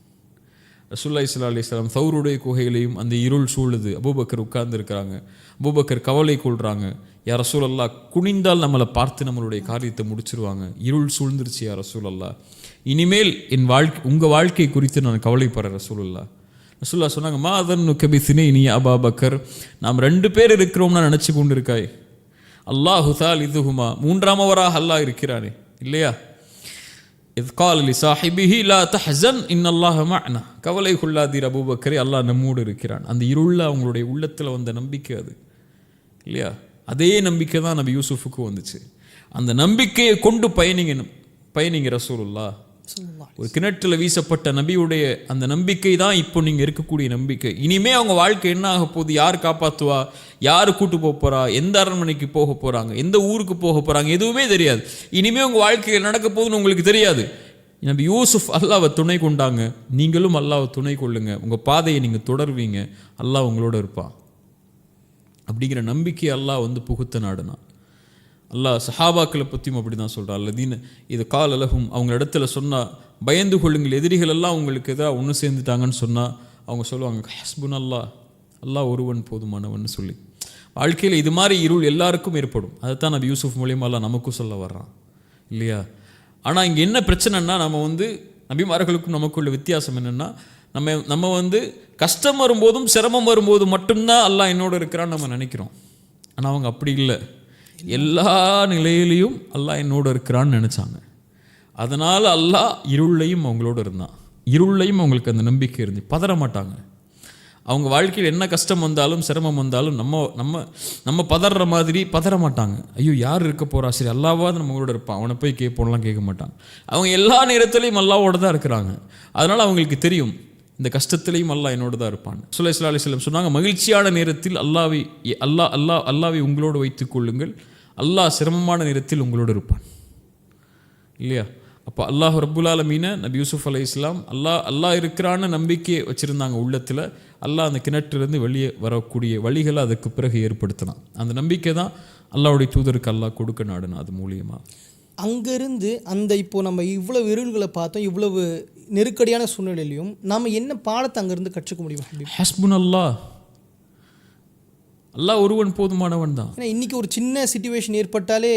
ரசூலுல்லாஹி ஸல்லல்லாஹு அலைஹி வஸல்லம் தௌருடைய குகையிலையும் அந்த இருள் சூழுது, அபூபக்கர் உட்கார்ந்து இருக்கிறாங்க. அபூபக்கர் கவலை கொள்றாங்க, யா ரசூலல்லாஹ், குனிந்தால் நம்மளை பார்த்து நம்மளுடைய காரியத்தை முடிச்சிருவாங்க, இருள் சூழ்ந்துருச்சு யா ரசூலல்லாஹ், இனிமேல் உங்கள் வாழ்க்கை குறித்து நான் கவலைப்படுறேன் ரசூலுல்லாஹ். ரசூலுல்லாஹ் சொன்னாங்க, மா அதன்னுக பிஸ்னைனி அபூபக்கர், நாம் 2 பேர் இருக்கிறோம்னா நினச்சி கொண்டு இருக்காய், அல்லாஹு தாலிதுஹுமா, மூன்றாமவராக அல்லாஹ் இருக்கிறானே இல்லையா? இத் கால லி சாஹிபிஹி லா தஹ்ஸன் இன்னல்லாஹ மஅனா, கவலை கொள்ளாதீர் அபூபக்கரே, அல்லாஹ் நம்மோடு இருக்கிறான். அந்த இருளில் அவங்களுடைய உள்ளத்தில் வந்த நம்பிக்கை அது இல்லையா? அதே நம்பிக்கை தான் நபி யூசுஃபுக்கு வந்துச்சு. அந்த நம்பிக்கையை கொண்டு பயணிங்க ரசூலுல்லாஹ். ஒரு கிணற்றில் வீசப்பட்ட நபியுடைய அந்த நம்பிக்கை தான் இப்போ நீங்கள் இருக்கக்கூடிய நம்பிக்கை. இனிமே அவங்க வாழ்க்கை என்ன ஆக போகுது, யார் காப்பாற்றுவா, யார் கூட்டு போக போகிறா, எந்த அரண்மனைக்கு போக போகிறாங்க, எந்த ஊருக்கு போக போகிறாங்க, எதுவுமே தெரியாது. இனிமேல் உங்கள் வாழ்க்கையில் நடக்க போகுதுன்னு உங்களுக்கு தெரியாது. நபி யூசுஃப் அல்லாஹ்வை துணை கொண்டாங்க, நீங்களும் அல்லாஹ்வை துணை கொள்ளுங்க, உங்கள் பாதையை நீங்கள் தொடர்வீங்க, அல்லாஹ் உங்களோட இருப்பான் அப்படிங்கிற நம்பிக்கை அல்லாஹ் புகுத்த நாடுனான். அல்லாஹ் சஹாபாக்களை பற்றியும் அப்படி தான் சொல்கிறான். அல்லதீன இது கால் அலகும், அவங்க இடத்துல சொன்னால் பயந்து கொள்ளுங்கள், எதிரிகள் எல்லாம் உங்களுக்கு எதிராக ஒன்று சேர்ந்துட்டாங்கன்னு சொன்னால் அவங்க சொல்லுவாங்க ஹஸ்புன் அல்லாஹ், அல்லாஹ் ஒருவன் போதுமானவன் சொல்லி. வாழ்க்கையில் இது மாதிரி இருள் எல்லாருக்கும் ஏற்படும். அதைத்தான் நபி யூசுஃப் மூலியமாக அல்லாஹ் நமக்கும் சொல்ல வர்றான் இல்லையா? ஆனால் இங்கே என்ன பிரச்சனைன்னா, நம்ம நபிமார்களுக்கும் நமக்குள்ள வித்தியாசம் என்னென்னா, நம்ம கஷ்டம் வரும்போதும் சிரமம் வரும்போது மட்டும்தான் அல்லாஹ் என்னோட இருக்கிறான்னு நம்ம நினைக்கிறோம். ஆனால் அவங்க அப்படி இல்லை, எல்லா நிலையிலையும் அல்லாஹ் என்னோட இருக்கிறான்னு நினச்சாங்க. அதனால் அல்லாஹ் இருளையும் அவங்களோட இருந்தான். இருளையும் அவங்களுக்கு அந்த நம்பிக்கை இருந்து பதற மாட்டாங்க. அவங்க வாழ்க்கையில் என்ன கஷ்டம் வந்தாலும் சிரமம் வந்தாலும் நம்ம பதற மாதிரி பதற மாட்டாங்க. ஐயோ யார் இருக்க போகிறா, சரி அல்லாஹ்வாவது நம்மளோட இருப்பான், அவனை போய் கேட்போம்லாம் கேட்க மாட்டாங்க. அவங்க எல்லா நேரத்துலையும் அல்லாஹ்வோட தான் இருக்கிறாங்க. அதனால் அவங்களுக்கு தெரியும் இந்த கஷ்டத்திலையும் அல்லாஹ் என்னோட தான் இருப்பான். ஸல்லல்லாஹு அலைஹி வஸல்லம் சொன்னாங்க, மகிழ்ச்சியான நேரத்தில் அல்லாஹ்வை உங்களோடு வைத்துக் கொள்ளுங்கள், அல்லாஹ் சிரமமான நேரத்தில் உங்களோடு இருப்பான் இல்லையா? அப்போ அல்லாஹ் ரப்புல் ஆலமீன நபி யூசுஃப் அலைஹிஸ்ஸலாம் அல்லாஹ் இருக்கிறான்னு நம்பிக்கையை வச்சுருந்தாங்க உள்ளத்தில். அல்லாஹ் அந்த கிணற்றிலிருந்து வெளியே வரக்கூடிய வழிகளை அதுக்கு பிறகு ஏற்படுத்தினான். அந்த நம்பிக்கை தான் அல்லாஹ்வுடைய தூதருக்கு அல்லாஹ் கொடுக்க நாடுனா. அது மூலியமாக அங்கேருந்து இப்போ நம்ம இவ்வளவு இருள்களை பார்த்தோம், இவ்வளவு நெருக்கடியான சூழ்நிலையிலையும் நாம் என்ன பாடத்தை அங்கேருந்து கற்றுக்க முடியும்? ஹஸ்புன் அல்லாஹ், அல்லாஹ் ஒருவன் போதுமானவன் தான். ஏன்னா இன்றைக்கி ஒரு சின்ன சிச்சுவேஷன் ஏற்பட்டாலே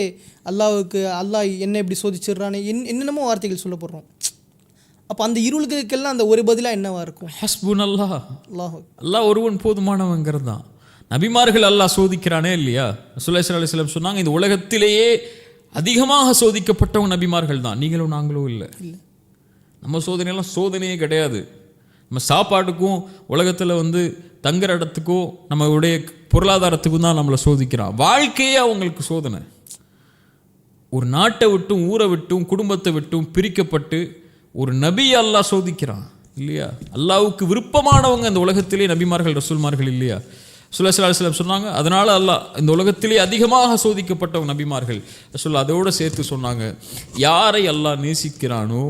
அல்லாஹ் என்ன இப்படி சோதிச்சிடுறானே என்னென்னமோ வார்த்தைகள் சொல்ல போடுறோம். அப்போ அந்த இருளுக்கெல்லாம் அந்த ஒரு பதிலாக என்னவா இருக்கும்? ஹஸ்புன் அல்லாஹ், அல்லாஹ் ஒருவன் போதுமானவங்கிறது தான். நபிமார்கள் அல்லாஹ் சோதிக்கிறானே இல்லையா? ஸல்லல்லாஹு அலைஹி வஸல்லம் சொன்னாங்க, இந்த உலகத்திலேயே அதிகமாக சோதிக்கப்பட்டவங்க நபிமார்கள் தான், நீங்களும் நாங்களும் இல்லை. நம்ம சோதனையெல்லாம் சோதனையே கிடையாது. நம்ம சாப்பாட்டுக்கும் உலகத்தில் தங்குற இடத்துக்கும் நம்மளுடைய பொருளாதாரத்துக்கும் தான் நம்மளை சோதிக்கிறான். வாழ்க்கையே அவங்களுக்கு சோதனை. ஒரு நாட்டை விட்டும் ஊரை விட்டும் குடும்பத்தை விட்டும் பிரிக்கப்பட்டு ஒரு நபி அல்லாஹ் சோதிக்கிறான் இல்லையா? அல்லாஹ்வுக்கு விருப்பமானவங்க இந்த உலகத்திலே நபிமார்கள் ரசூல்மார்கள் இல்லையா? ஸல்லல்லாஹு அலைஹி வஸல்லம் சொன்னாங்க, அதனால் அல்லாஹ் இந்த உலகத்திலே அதிகமாக சோதிக்கப்பட்டவங்க நபிமார்கள். ரசூல் அதோடு சேர்த்து சொன்னாங்க, யாரை அல்லாஹ் நேசிக்கிறானோ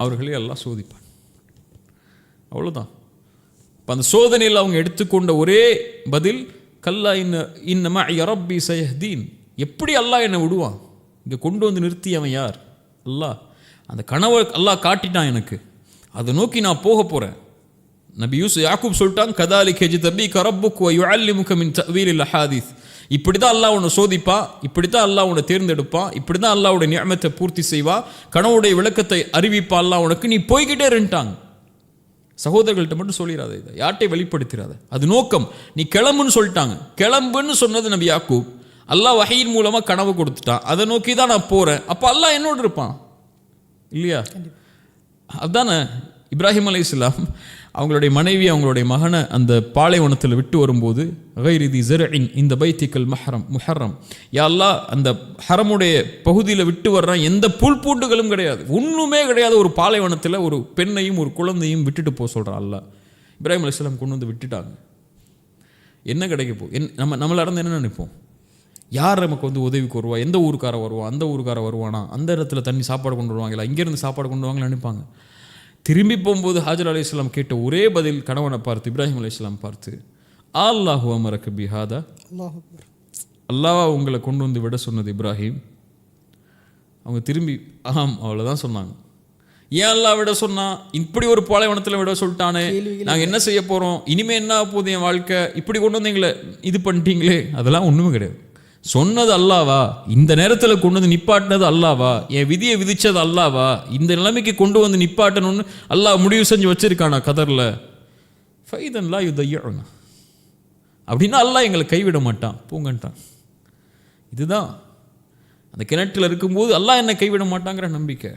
அவர்களே அல்லாஹ் சோதிப்பான். அவ்வளோதான். இப்போ அந்த சோதனையில் அவங்க எடுத்துக்கொண்ட ஒரே பதில், கல்லா இன்ன மஇய ரப்பி சயஹ்தீன். எப்படி அல்லாஹ் என்னை விடுவான்? இங்கே கொண்டு வந்து நிறுத்தி அவன் யார்? அல்லாஹ். அந்த கனவை அல்லாஹ் காட்டிட்டான் எனக்கு, அதை நோக்கி நான் போக போகிறேன். நபி யாக்கூப் சொல்லிட்டாங்க, கதாலிக யஜ்தபீக ரப்புக வ யுஅல்லிமுக மின் தஅவீலில் அஹாதீஸ். இப்படி தான் அல்லாஹ் உன்னை சோதிப்பான், இப்படி தான் அல்லாஹ் உன்னை தேர்ந்தெடுப்பான், இப்படி தான் அல்லாஹ்வுடைய நியமத்தை பூர்த்தி செய்வா, கனவுடைய விளக்கத்தை அறிவிப்பா அல்லாஹ் உனக்கு, நீ போய்கிட்டே இருந்துட்டாங்க. சகோதரர்கள்ட்ட மட்டும் சொல்லிடாத, இதை யார்ட்டையும் வெளிப்படுத்திடாத, அது நோக்கம். நீ கிளம்புன்னு சொல்லிட்டாங்க. கிளம்புன்னு சொன்னது நபி யாக்கூப். அல்லாஹ் வஹீயின் மூலமா கனவு கொடுத்துட்டான், அதை நோக்கி தான் நான் போறேன். அப்போ அல்லாஹ் என்னோடு இருப்பான் இல்லையா? அதுதானே இப்ராஹிம் அலைஹிஸ்ஸலாம் அவங்களுடைய மனைவி அவங்களுடைய மகனை அந்த பாலைவனத்தில் விட்டு வரும்போது, கைரிதி ஜர்இன் இந்த பைத்திக்கல் முஹர்ரம், யா அல்லாஹ் அந்த ஹரமுடைய பகுதியில் விட்டு வர்றான், எந்த புல் பூண்டுகளும் கிடையாது, ஒன்றுமே கிடையாது, ஒரு பாலைவனத்தில் ஒரு பெண்ணையும் ஒரு குழந்தையும் விட்டுட்டு போக சொல்கிறான் அல்லாஹ். இப்ராஹிம் அலைஹிஸ்ஸலாம் கொண்டு வந்து விட்டுட்டாங்க. என்ன கிடைக்க போ, நம்மள இறந்து என்ன நினைப்போம்? யார் நமக்கு வந்து உதவிக்கு வருவா, எந்த ஊருக்கார வருவான், அந்த ஊருக்கார வருவானா, அந்த இடத்துல தண்ணி சாப்பாடு கொண்டு வருவாங்களா, இங்கேருந்து சாப்பாடு கொண்டு வருவாங்களா நினைப்பாங்க. திரும்பி போகும்போது ஹாஜர் அலைஹிஸ்ஸலாம் கேட்ட ஒரே பதில், கணவனை பார்த்து இப்ராஹிம் அலைஹிஸ்ஸலாம் பார்த்து, அல்லாஹு அமரக பிஹாதா, அல்லாஹ் உங்களை கொண்டு வந்து விட சொன்னது இப்ராஹிம். அவங்க திரும்பி ஆம் அவ்வளோதான் சொன்னாங்க. ஏன் அல்லாஹ் விட சொன்னா? இப்படி ஒரு பாலைவனத்தில் விட சொல்லிட்டானே, நாங்கள் என்ன செய்ய போகிறோம், இனிமேல் என்ன போகுது என் வாழ்க்கை, இப்படி கொண்டு வந்து எங்களை இது பண்ணிட்டீங்களே. அதெல்லாம் ஒன்றுமே கிடையாது. சொன்னது அல்லாவா, இந்த நேரத்தில் கொண்டு வந்து நிப்பாட்டினது அல்லாவா, என் விதியை விதிச்சது அல்லாவா, இந்த நிலைமைக்கு கொண்டு வந்து நிப்பாட்டணும்னு அல்லாஹ் முடிவு செஞ்சு வச்சிருக்கானா கதரில். ஃபைதன்லா யுதையனா, அப்படின்னா அல்லாஹ் எங்களை கைவிட மாட்டான், பூங்கன்ட்டான். இதுதான் அந்த கிணற்றில் இருக்கும்போது அல்லாஹ் என்னை கைவிட மாட்டாங்கிற நம்பிக்கை.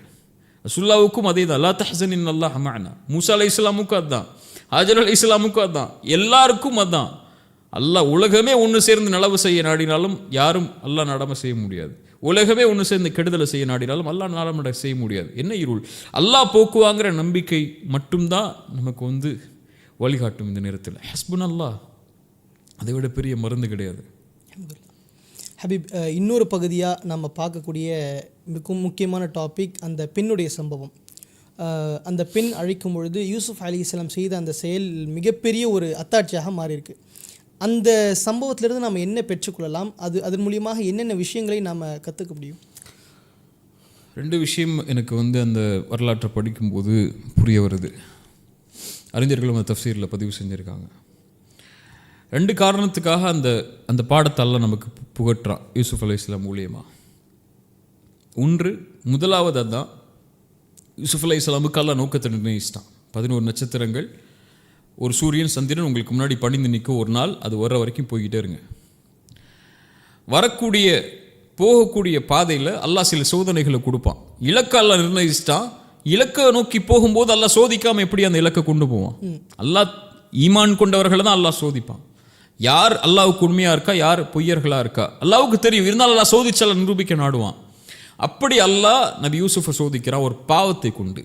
ரசூலுல்லாஹ்வுக்கும் அதே தான், லா தஹ்சனின் அல்லாஹ் மஅனா. மூசா அலைஹிஸ்ஸலாமுக்கும் அதுதான், ஹாஜர் அலைஹிஸ்ஸலாமுக்கும் அதுதான், எல்லாருக்கும் அதுதான். அல்லாஹ் உலகமே ஒன்று சேர்ந்து நலவு செய்ய நாடினாலும் யாரும் அல்லாஹ் நடமை செய்ய முடியாது. உலகமே ஒன்று சேர்ந்து கெடுதலை செய்ய நாடினாலும் அல்லாஹ் நடமை செய்ய முடியாது. என்ன இருள், அல்லாஹ் போக்குவாங்கிற நம்பிக்கை மட்டும்தான் நமக்கு வந்து வழிகாட்டும் இந்த நேரத்தில். ஹஸ்புன் அல்லாஹ், அதை விட பெரிய மருந்து கிடையாது. ஹபீப், இன்னொரு பகுதியாக நம்ம பார்க்கக்கூடிய மிகவும் முக்கியமான டாபிக் அந்த பெண்ணுடைய சம்பவம். அந்த பெண் அழைக்கும் பொழுது யூசுப் அலைஹிஸ்ஸலாம் செய்த அந்த செயல் மிகப்பெரிய ஒரு அத்தாட்சியாக மாறியிருக்கு. அந்த சம்பவத்திலிருந்து நாம் என்ன பெற்றுக்கொள்ளலாம், அதன் மூலியமாக என்னென்ன விஷயங்களை நாம் கற்றுக்க முடியும்? ரெண்டு விஷயம் எனக்கு வந்து அந்த வரலாற்றை படிக்கும்போது புரிய வருது. அறிஞர்களும் அந்த தஃப்சீரில் பதிவு செஞ்சுருக்காங்க. ரெண்டு காரணத்துக்காக அந்த அந்த பாடத்தால் நமக்கு புகட்டுறான் யூசுப் அலைஹிஸ்ஸலாம் மூலியமாக. ஒன்று, முதலாவது அதுதான், யூசுப் அலைஹிஸ்ஸலாமுக்கு அல்லாஹ் நோக்கத்தை நிர்ணயிச்சிட்டான். 11 நட்சத்திரங்கள், ஒரு சூரியன் சந்திரன் உங்களுக்கு முன்னாடி பணிந்து நிற்கும் ஒரு நாள், அது வர்ற வரைக்கும் போய்கிட்டே இருங்க. போகக்கூடிய பாதையில் அல்லாஹ் சில சோதனைகளை கொடுப்பான். இலக்கை அல்லாஹ் நிர்ணயிச்சிட்டான். இலக்கை நோக்கி போகும்போது அல்லாஹ் சோதிக்காமல் எப்படி அந்த இலக்கை கொண்டு போவான்? அல்லாஹ் ஈமான் கொண்டவர்களை தான் அல்லாஹ் சோதிப்பான். யார் அல்லாஹ்வுக்கு உண்மையாக இருக்கா, யார் பொய்யர்களாக இருக்கா அல்லாஹ்வுக்கு தெரியும். இருந்தாலும் அல்லாஹ் சோதிச்சால நிரூபிக்க நாடுவான். அப்படி அல்லாஹ் நபி யூசுஃபை சோதிக்கிறான் ஒரு பாவத்தை கொண்டு.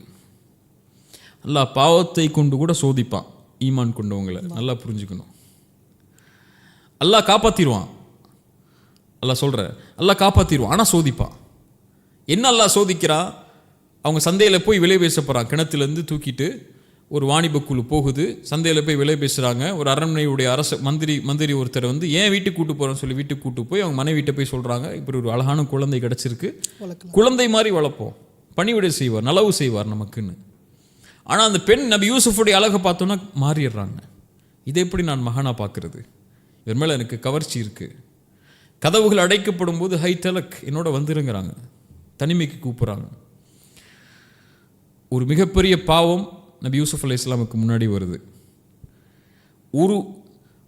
அல்லாஹ் பாவத்தை கொண்டு கூட சோதிப்பான் ஈமான் கொண்டவங்களை. நல்லா புரிஞ்சுக்கணும். அல்லாஹ் காப்பாற்றிடுவான். அல்லாஹ் சொல்கிற அல்லாஹ் காப்பாற்றிடுவான், ஆனால் சோதிப்பான். என்ன அல்லாஹ் சோதிக்கிறான்? அவங்க சந்தையில் போய் விலை பேச போகிறான். கிணத்துலேருந்து தூக்கிட்டு ஒரு வாணிபக்குழு போகுது, சந்தையில் போய் விலை பேசுகிறாங்க. ஒரு அரண்மனையுடைய மந்திரி ஒருத்தர் வந்து ஏன் வீட்டுக்கு கூட்டு போகிறேன்னு சொல்லி வீட்டுக்கு கூட்டு போய் அவங்க மனைவிட்ட போய் சொல்கிறாங்க, இப்படி ஒரு அழகான குழந்தை கிடச்சிருக்கு, குழந்தை மாதிரி வளர்ப்போம், பணிவிடை செய்வார், நலவு செய்வார் நமக்குன்னு. ஆனால் அந்த பெண் நபி யூசுஃபுடைய அழகை பார்த்தோன்னா மாறிடுறாங்க. இதை எப்படி நான் மகனாக பார்க்குறது? இவர் மேலே எனக்கு கவர்ச்சி இருக்குது. கதவுகள் அடைக்கப்படும் போது ஹை தலக் என்னோட வந்துருங்கிறாங்க, தனிமைக்கு கூப்பிட்றாங்க. ஒரு மிகப்பெரிய பாவம் நபி யூசுப் அலைஹிஸ்ஸலாமுக்கு முன்னாடி வருது.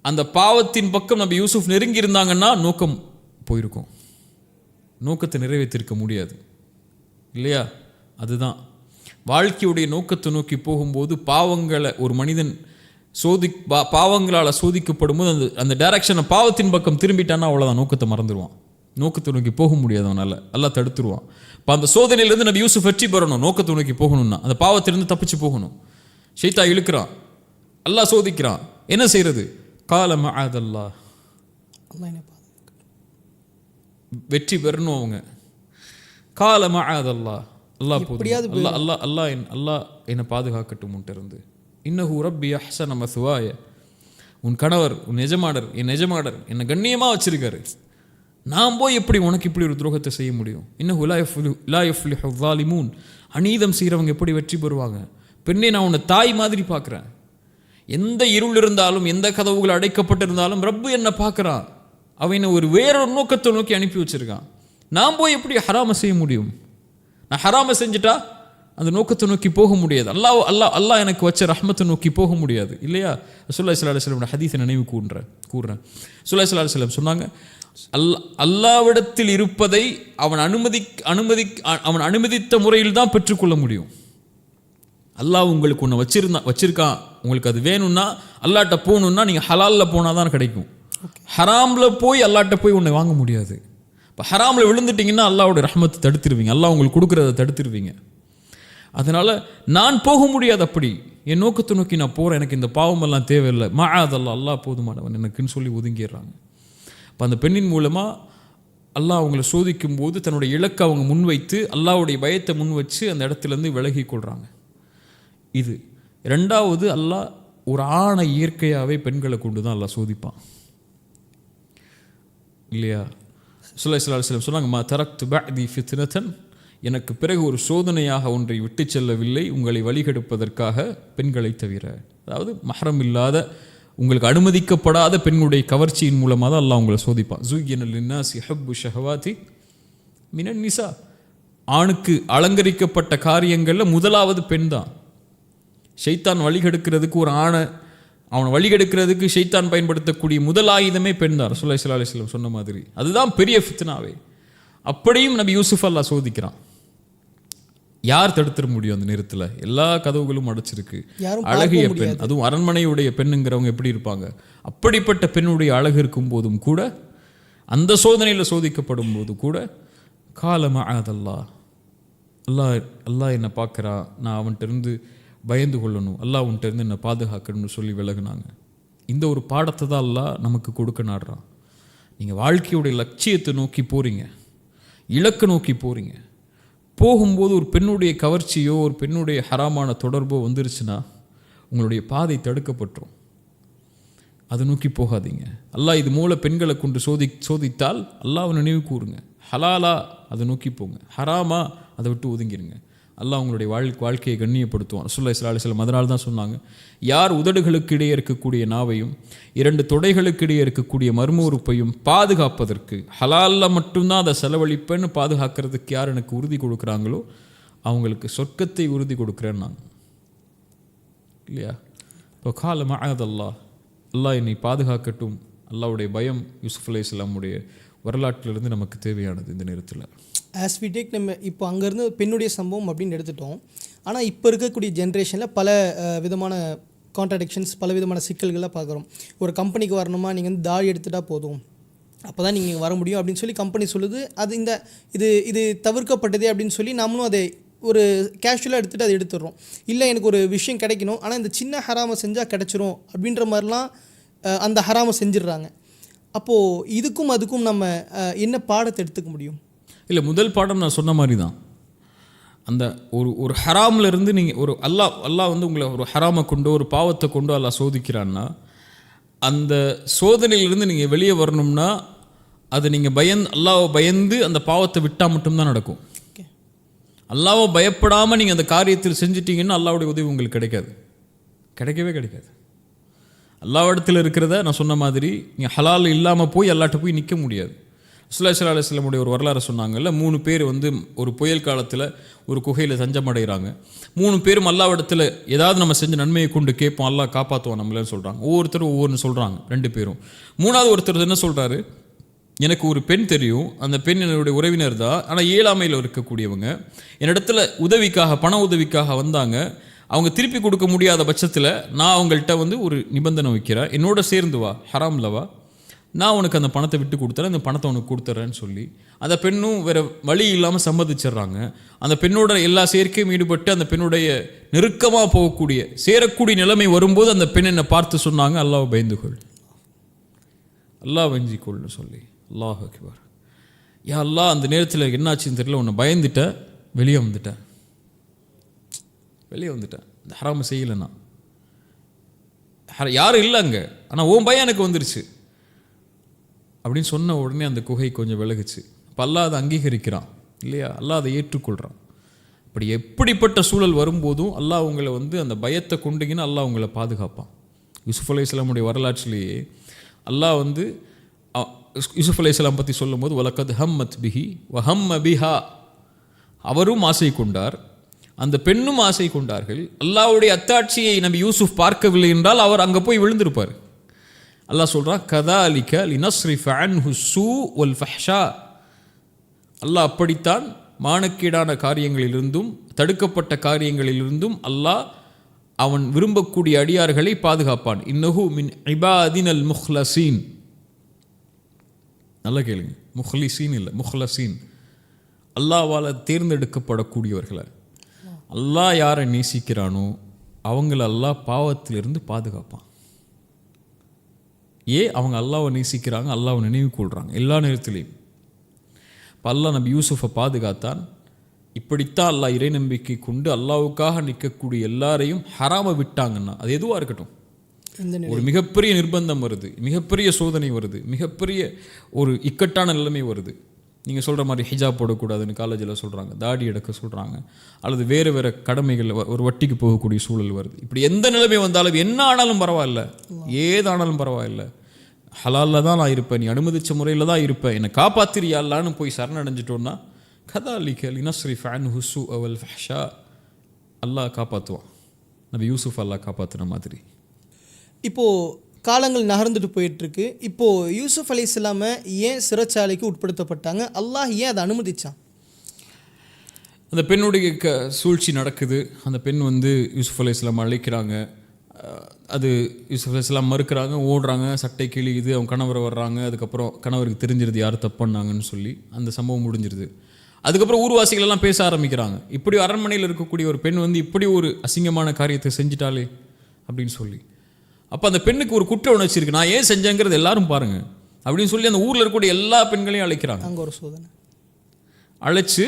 அந்த பாவத்தின் பக்கம் நபி யூசுப் நெருங்கி இருந்தாங்கன்னா நோக்கம் போயிருக்கும், நோக்கத்தை நிறைவேற்றிருக்க முடியாது இல்லையா? அதுதான் வாழ்க்கையுடைய நோக்கத்தை நோக்கி போகும்போது பாவங்களை ஒரு மனிதன் பாவங்களால் சோதிக்கப்படும் போது அந்த டைரக்ஷனை பாவத்தின் பக்கம் திரும்பிட்டான்னா அவ்வளோதான், நோக்கத்தை மறந்துடுவான். நோக்கத்தை நோக்கி போக முடியாது அவனால், எல்லாம் தடுத்துருவான். இப்போ அந்த சோதனையிலேருந்து நபி யூசுப் வெற்றி பெறணும், நோக்கத்தை நோக்கி போகணும்னா அந்த பாவத்திலிருந்து தப்பிச்சு போகணும். ஷைத்தான் இழுக்கிறான், அல்லாஹ் சோதிக்கிறான். என்ன செய்யறது? கால மஅதல்லாஹ், வெற்றி பெறணும் அவங்க. கால மஅதல்லாஹ், அல்லாஹ் போதும், அல்லாஹ் என்னை பாதுகாக்கட்டும் இருந்து. இன்னஹு ரப்பி அஹ்ஸன மஸ்வாய, உன் கணவர் உன் எஜமானர் என்னை கண்ணியமாக வச்சிருக்காரு, நான் போய் எப்படி உனக்கு இப்படி ஒரு துரோகத்தை செய்ய முடியும்? இன்னஹு லா யஃப்லிஹு ஸாலிமூன், அநீதம் செய்கிறவங்க எப்படி வெற்றி பெறுவாங்க? பெண்ணே, நான் உன்னை தாய் மாதிரி பார்க்குறேன். எந்த இருள் இருந்தாலும் எந்த கதவுகள் அடைக்கப்பட்டிருந்தாலும் ரப்பு என்னை பார்க்குறான். அவனை ஒரு வேறொரு நோக்கத்தை நோக்கி அனுப்பி வச்சிருக்கான். நான் போய் எப்படி ஹராம செய்ய முடியும்? நான் ஹராம செஞ்சுட்டா அந்த நோக்கத்தை நோக்கி போக முடியாது. அல்லாஹ் எனக்கு வச்ச ரஹ்மத்தை நோக்கி போக முடியாது இல்லையா? ரசூலுல்லாஹி ஸல்லல்லாஹு அலைஹி வஸல்லம் ஹதீஸை நினைவு கூர்றேன். ரசூலுல்லாஹி ஸல்லல்லாஹு அலைஹி வஸல்லம் சொன்னாங்க, அல்லாஹ்விடத்தில் இருப்பதை அவன் அனுமதித்த முறையில் தான் பெற்றுக்கொள்ள முடியும். அல்லாஹ் உங்களுக்கு ஒன்று வச்சிருக்கான், உங்களுக்கு அது வேணும்னா அல்லாட்ட போகணுன்னா நீங்கள் ஹலாலில் போனால் தான் கிடைக்கும். ஹராமில் போய் அல்லாட்ட போய் ஒன்று வாங்க முடியாது. இப்போ ஹராமில் விழுந்துட்டிங்கன்னா அல்லாஹ்வோட ரஹ்மத்தை தடுத்துருவீங்க, அல்லாஹ் உங்களுக்கு கொடுக்குறத தடுத்துருவீங்க. அதனால் நான் போக முடியாது, அப்படி என் நோக்கத்தை நோக்கி நான் போகிறேன், எனக்கு இந்த பாவமெல்லாம் தேவையில்லை, மஆதல்லாஹ் அல்லாஹ் போதுமானவன் எனக்குன்னு சொல்லி ஒதுங்கிடுறாங்க. இப்போ அந்த பெண்ணின் மூலமாக அல்லாஹ் அவங்கள சோதிக்கும் போது தன்னுடைய இலக்கை அவங்க முன்வைத்து அல்லாஹ்வுடைய பயத்தை முன் வச்சு அந்த இடத்துலேருந்து விலகி கொள்கிறாங்க. இது ரெண்டாவது, அல்லாஹ் ஒரு ஆணை இயற்கையாகவே பெண்களை கொண்டு தான் அல்லாஹ் சோதிப்பான் இல்லையா? ஸல்லல்லாஹு அலைஹி வஸல்லம் சொன்னாங்க, மா தரக்து பஅதி ஃபித்னதன், எனக்கு பிறகு ஒரு சோதனையாக ஒன்றை விட்டு செல்லவில்லை உங்களை வழிகெடுப்பதற்காக பெண்களை தவிர. அதாவது மஹ்ரம் இல்லாத, உங்களுக்கு அனுமதிக்கப்படாத பெண்களுடைய கவர்ச்சியின் மூலமாக தான் அல்லாஹ் உங்களை சோதிப்பான். ஸுய்யின லின்னாஸி ஹப்பு ஷஹவாதி மினன் நிசா, ஆணுக்கு அலங்கரிக்கப்பட்ட காரியங்களில் முதலாவது பெண் தான். ஷைத்தான் வழிகெடுக்கிறதுக்கு ஒரு ஆணை அவனை வழிகெடுக்கிறதுக்கு ஷைத்தான் பயன்படுத்தக்கூடிய முதல் ஆயுதமே பெண் தான். ரசூலுல்லாஹி ஸல்லல்லாஹு அலைஹி வஸல்லம் சொன்ன மாதிரி அதுதான் பெரிய ஃபித்னாவே. அப்படியும் நபி யூசுஃப் அல்லாஹ் சோதிக்கிறான். யார் தடுத்துட முடியும்? அந்த நேரத்தில் எல்லா கதவுகளும் அடைச்சிருக்கு. அழகிய பெண், அதுவும் அரண்மனையுடைய பெண்ணுங்கிறவங்க எப்படி இருப்பாங்க? அப்படிப்பட்ட பெண்ணுடைய அழகு இருக்கும் போதும் கூட, அந்த சோதனையில் சோதிக்கப்படும் போது கூட, கால மஅதல்லாஹ், அல்லாஹ் என்னை பார்க்குறான், நான் அவன்கிட்ட இருந்து பயந்து கொள்ளணும், அல்லாஹ் உன்கிட்ட இருந்து என்னை பாதுகாக்கணும்னு சொல்லி விலகுனாங்க. இந்த ஒரு பாடத்தை தான் அல்லாஹ் நமக்கு கொடுக்க நாடுறான். நீங்கள் வாழ்க்கையுடைய லட்சியத்தை நோக்கி போகிறீங்க, இலக்கை நோக்கி போகிறீங்க, போகும்போது ஒரு பெண்ணுடைய கவர்ச்சியோ ஒரு பெண்ணுடைய ஹராமான தொடர்போ வந்துருச்சுன்னா உங்களுடைய பாதை தடுக்கப்பட்டுரும். அதை நோக்கி போகாதீங்க. அல்லாஹ் இது மூல பெண்களை கொண்டு சோதித்தால் அல்லாஹ்வை நினைவு கூறுங்க. ஹலாலா அதை நோக்கி போங்க, ஹராமா அதை விட்டு ஒதுங்கிருங்க. அல்லாஹ் உங்களுடைய வாழ்க்கையை கண்ணியப்படுத்துவான். ரசூலுல்லாஹி ஸல்லல்லாஹு அலைஹி வஸல்லம் அதனால தான் சொன்னாங்க, யார் உதடுகளுக்கு இடையே இருக்கக்கூடிய நாவையும் 2 தொடைகளுக்கு இடையே இருக்கக்கூடிய மர்ம உறுப்பையும் பாதுகாப்பதற்கு, ஹலாலில் மட்டும்தான் அதை செலவழிப்பேன்னு பாதுகாக்கிறதுக்கு யார் எனக்கு உறுதி கொடுக்குறாங்களோ அவங்களுக்கு சொர்க்கத்தை உறுதி கொடுக்குறேன்னு நான் இல்லையா? இப்போ கால மஅதல்லாஹ், அல்லாஹ் என்னை பாதுகாக்கட்டும். அல்லாஹ்வுடைய பயம் யூசுஃப் அலைஹிஸ்ஸலாமுடைய வரலாற்றிலிருந்து நமக்கு தேவையானது இந்த நேரத்தில். ஆஸ் வி டேக், நம்ம இப்போ அங்கேருந்து பெண்ணுடைய சம்பவம் அப்படின்னு எடுத்துட்டோம். ஆனால் இப்போ இருக்கக்கூடிய ஜென்ரேஷனில் பல விதமான கான்ட்ராடிக்ஷன்ஸ், பல விதமான சிக்கல்கள்லாம் பார்க்குறோம். ஒரு கம்பெனிக்கு வரணுமா, நீங்கள் வந்து தாடி எடுத்துட்டால் போதும், அப்போ தான் நீங்கள் வர முடியும் அப்படின்னு சொல்லி கம்பெனி சொல்லுது. அது இது தவிர்க்கப்பட்டதே அப்படின்னு சொல்லி நம்மளும் அதை ஒரு கேஷுவலாக எடுத்துகிட்டு அதை எடுத்துடுறோம். இல்லை எனக்கு ஒரு விஷயம் கிடைக்கணும், ஆனால் இந்த சின்ன ஹராமை செஞ்சால் கிடச்சிரும் அப்படின்ற மாதிரிலாம் அந்த ஹராமை செஞ்சிடுறாங்க. அப்போது இதுக்கும் அதுக்கும் நம்ம என்ன பாடத்தை எடுத்துக்க முடியும்? இல்லை, முதல் பாடம் நான் சொன்ன மாதிரி தான். அந்த ஒரு ஹராமில் இருந்து நீங்கள் ஒரு அல்லாஹ் வந்து உங்களை ஒரு ஹராமை கொண்டோ ஒரு பாவத்தை கொண்டோ அல்லாஹ் சோதிக்கிறான்னா, அந்த சோதனையிலிருந்து நீங்கள் வெளியே வரணும்னா அது நீங்கள் அல்லாஹ்வை பயந்து அந்த பாவத்தை விட்டால் மட்டும்தான் நடக்கும். அல்லாஹ்வை பயப்படாமல் நீங்கள் அந்த காரியத்தில் செஞ்சிட்டிங்கன்னா அல்லாஹ்வுடைய உதவி உங்களுக்கு கிடைக்கவே கிடைக்காது. அல்லாஹ்விடத்தில் இருக்கிறத நான் சொன்ன மாதிரி நீங்கள் ஹலால் இல்லாமல் போய் அல்லாஹ்ட்ட போய் நிற்க முடியாது. ரசூலுல்லாஹி ஸல்லல்லாஹு அலைஹி வஸல்லம் ஒரு வரலாறு சொன்னாங்கல்ல, 3 பேர் வந்து ஒரு புயல் காலத்தில் ஒரு குகையில் தஞ்சம் அடைகிறாங்க. 3 பேரும் அல்லாஹ்விடத்தில் ஏதாவது நம்ம செஞ்ச நன்மையை கொண்டு கேட்போம், அல்லாஹ் காப்பாற்றுவான் நம்மளேன்னு சொல்கிறாங்க. ஒவ்வொருத்தரும் ஒவ்வொன்று சொல்கிறாங்க. 2 பேரும். 3வது ஒருத்தர் என்ன சொல்கிறாரு, எனக்கு ஒரு பெண் தெரியும், அந்த பெண் என்னுடைய உறவினர் தான், ஆனால் இயலாமையில் இருக்கக்கூடியவங்க, என்னிடத்துல பண உதவிக்காக வந்தாங்க. அவங்க திருப்பி கொடுக்க முடியாத பட்சத்தில் நான் அவங்கள்ட்ட வந்து ஒரு நிபந்தனை வைக்கிறேன், என்னோட சேர்ந்து வா, ஹராம்லவா, நான் உனக்கு அந்த பணத்தை விட்டு கொடுத்துறேன், அந்த பணத்தை உனக்கு கொடுத்துட்றேன்னு சொல்லி அந்த பெண்ணும் வேறு வழி இல்லாமல் சம்மதிச்சிட்றாங்க. அந்த பெண்ணோட எல்லா சேர்க்கையும் ஈடுபட்டு அந்த பெண்ணுடைய நெருக்கமாக சேரக்கூடிய நிலைமை வரும்போது அந்த பெண் என்னை பார்த்து சொன்னாங்க, அல்லாஹ் பயந்துகொள், அல்லாஹ் வஞ்சிக்கொள்னு சொல்லி. அல்லாஹ் அக்பர். யா அல்லாஹ், அந்த நேரத்தில் என்னாச்சுன்னு தெரியல, உன்னை பயந்துட்டேன், வெளியே வந்துட்டேன், இந்த ஹராம செய்யலைன்னா. யாரும் இல்லை அங்கே, ஆனால் உன் பயம் எனக்கு வந்துருச்சு அப்படின்னு சொன்ன உடனே அந்த குகை கொஞ்சம் விலகுச்சு. அப்போ அல்லாஹ் அதை அங்கீகரிக்கிறான் இல்லையா? அல்லாஹ் அதை ஏற்றுக்கொள்கிறான். அப்படி எப்படிப்பட்ட சூழல் வரும்போதும் அல்லாஹ் உங்களை வந்து அந்த பயத்தை கொண்டீங்கன்னா அல்லாஹ் உங்களை பாதுகாப்பான். யூசுஃப் அலைஹிஸ்ஸலாமுடைய வரலாற்றிலேயே அல்லாஹ் வந்து யூசுப் அலைஹிஸ்ஸலாம் பற்றி சொல்லும்போது வலக்கத் ஹம்மத் பிஹி வஹம்ம பிஹா, அவரும் ஆசை கொண்டார், அந்த பெண்ணும் ஆசை கொண்டார்கள். அல்லாஹ்வுடைய அத்தாட்சியை நபி யூசுப் பார்க்கவில்லை என்றால் அவர் அங்கே போய் விழுந்திருப்பார். அல்லாஹ் சொல்றான் கதாலிக லினஸ்ரிஃப அன்ஹு ஸூ வல் ஃபஹ்ஷா, அல்லாஹ் அப்படித்தான் மானக்கேடான காரியங்களிலிருந்தும் தடுக்கப்பட்ட காரியங்களிலிருந்தும் அல்லாஹ் அவன் விரும்பக்கூடிய அடியார்களை பாதுகாப்பான். இன்னஹு மின் இபாதினல் முஹ்லசீன். நல்லா கேளுங்க, முஹ்லிசீன் இல்லை, முஹ்லசீன். அல்லாஹ்வால் தேர்ந்தெடுக்கப்படக்கூடியவர்களை, அல்லாஹ் யாரை நேசிக்கிறானோ அவங்கள அல்லாஹ் பாவத்திலிருந்து பாதுகாப்பான். அவங்க அல்லாஹ்வை நேசிக்கிறாங்க, அல்லாஹ்வை நினைவு கொள்கிறாங்க எல்லா நேரத்திலையும். இப்போ அல்லாஹ் நபி யூசுஃபை பாதுகாத்தான். இப்படித்தான் அல்லாஹ் இறை நம்பிக்கை கொண்டு அல்லாஹ்வுக்காக நிற்கக்கூடிய எல்லாரையும் ஹராமை விட்டாங்கன்னா அது எதுவாக இருக்கட்டும், ஒரு மிகப்பெரிய நிர்பந்தம் வருது, மிகப்பெரிய சோதனை வருது, மிகப்பெரிய ஒரு இக்கட்டான நிலைமை வருது. நீங்கள் சொல்கிற மாதிரி ஹிஜாப் போடக்கூடாதுன்னு காலேஜில் சொல்கிறாங்க, தாடி எடுக்க சொல்கிறாங்க, அல்லது வேறு வேறு கடமைகள், ஒரு வட்டிக்கு போகக்கூடிய சூழல் வருது. இப்படி எந்த நிலைமை வந்தாலும் என்ன ஆனாலும் பரவாயில்ல, ஏதானாலும் பரவாயில்ல, ஹலாலில் தான் நான் இருப்பேன், நீ அனுமதித்த முறையில் தான் இருப்பேன், என்னை காப்பாத்திரியாலான்னு போய் சரணடைஞ்சிட்டோன்னா கதாலிக லினஸ்ரிஃப அன்ஹு ஸூஅ வல் ஃபஹ்ஷா, அல்லாஹ் காப்பாற்றுவான். நபி யூசுஃப் அல்லாஹ் காப்பாற்றின மாதிரி. இப்போது காலங்கள் நகர்ந்துட்டு போயிட்டுருக்கு. இப்போது யூசுஃப் அலைஹிஸ்ஸலாமை ஏன் சிறைச்சாலைக்கு உட்படுத்தப்பட்டாங்க? அல்லாஹ் ஏன் அதை அனுமதிச்சான்? அந்த பெண்ணுடைய சூழ்ச்சி நடக்குது. அந்த பெண் யூசுஃப் அலைஹிஸ்ஸலாம் அழைக்கிறாங்க. அது யூசுஃப் அலைஹிஸ்ஸலாம் மறுக்கிறாங்க, ஓடுறாங்க, சட்டை கிழியுது, அவங்க கணவர் வர்றாங்க. அதுக்கப்புறம் கணவருக்கு தெரிஞ்சிருது யார் தப்பு பண்ணாங்கன்னு சொல்லி அந்த சம்பவம் முடிஞ்சிருது. அதுக்கப்புறம் ஊர்வாசிகள் எல்லாம் பேச ஆரம்பிக்கிறாங்க, இப்படி அரண்மனையில் இருக்கக்கூடிய ஒரு பெண் இப்படி ஒரு அசிங்கமான காரியத்தை செஞ்சிட்டாலே அப்படின்னு சொல்லி. அப்போ அந்த பெண்ணுக்கு ஒரு குற்ற உணர்ச்சி இருக்குது, நான் ஏன் செஞ்சேங்கிறது எல்லாரும் பாருங்க அப்படின்னு சொல்லி அந்த ஊரில் இருக்கக்கூடிய எல்லா பெண்களையும் அழைக்கிறாங்க. அங்கே ஒரு சோதனை அழைச்சு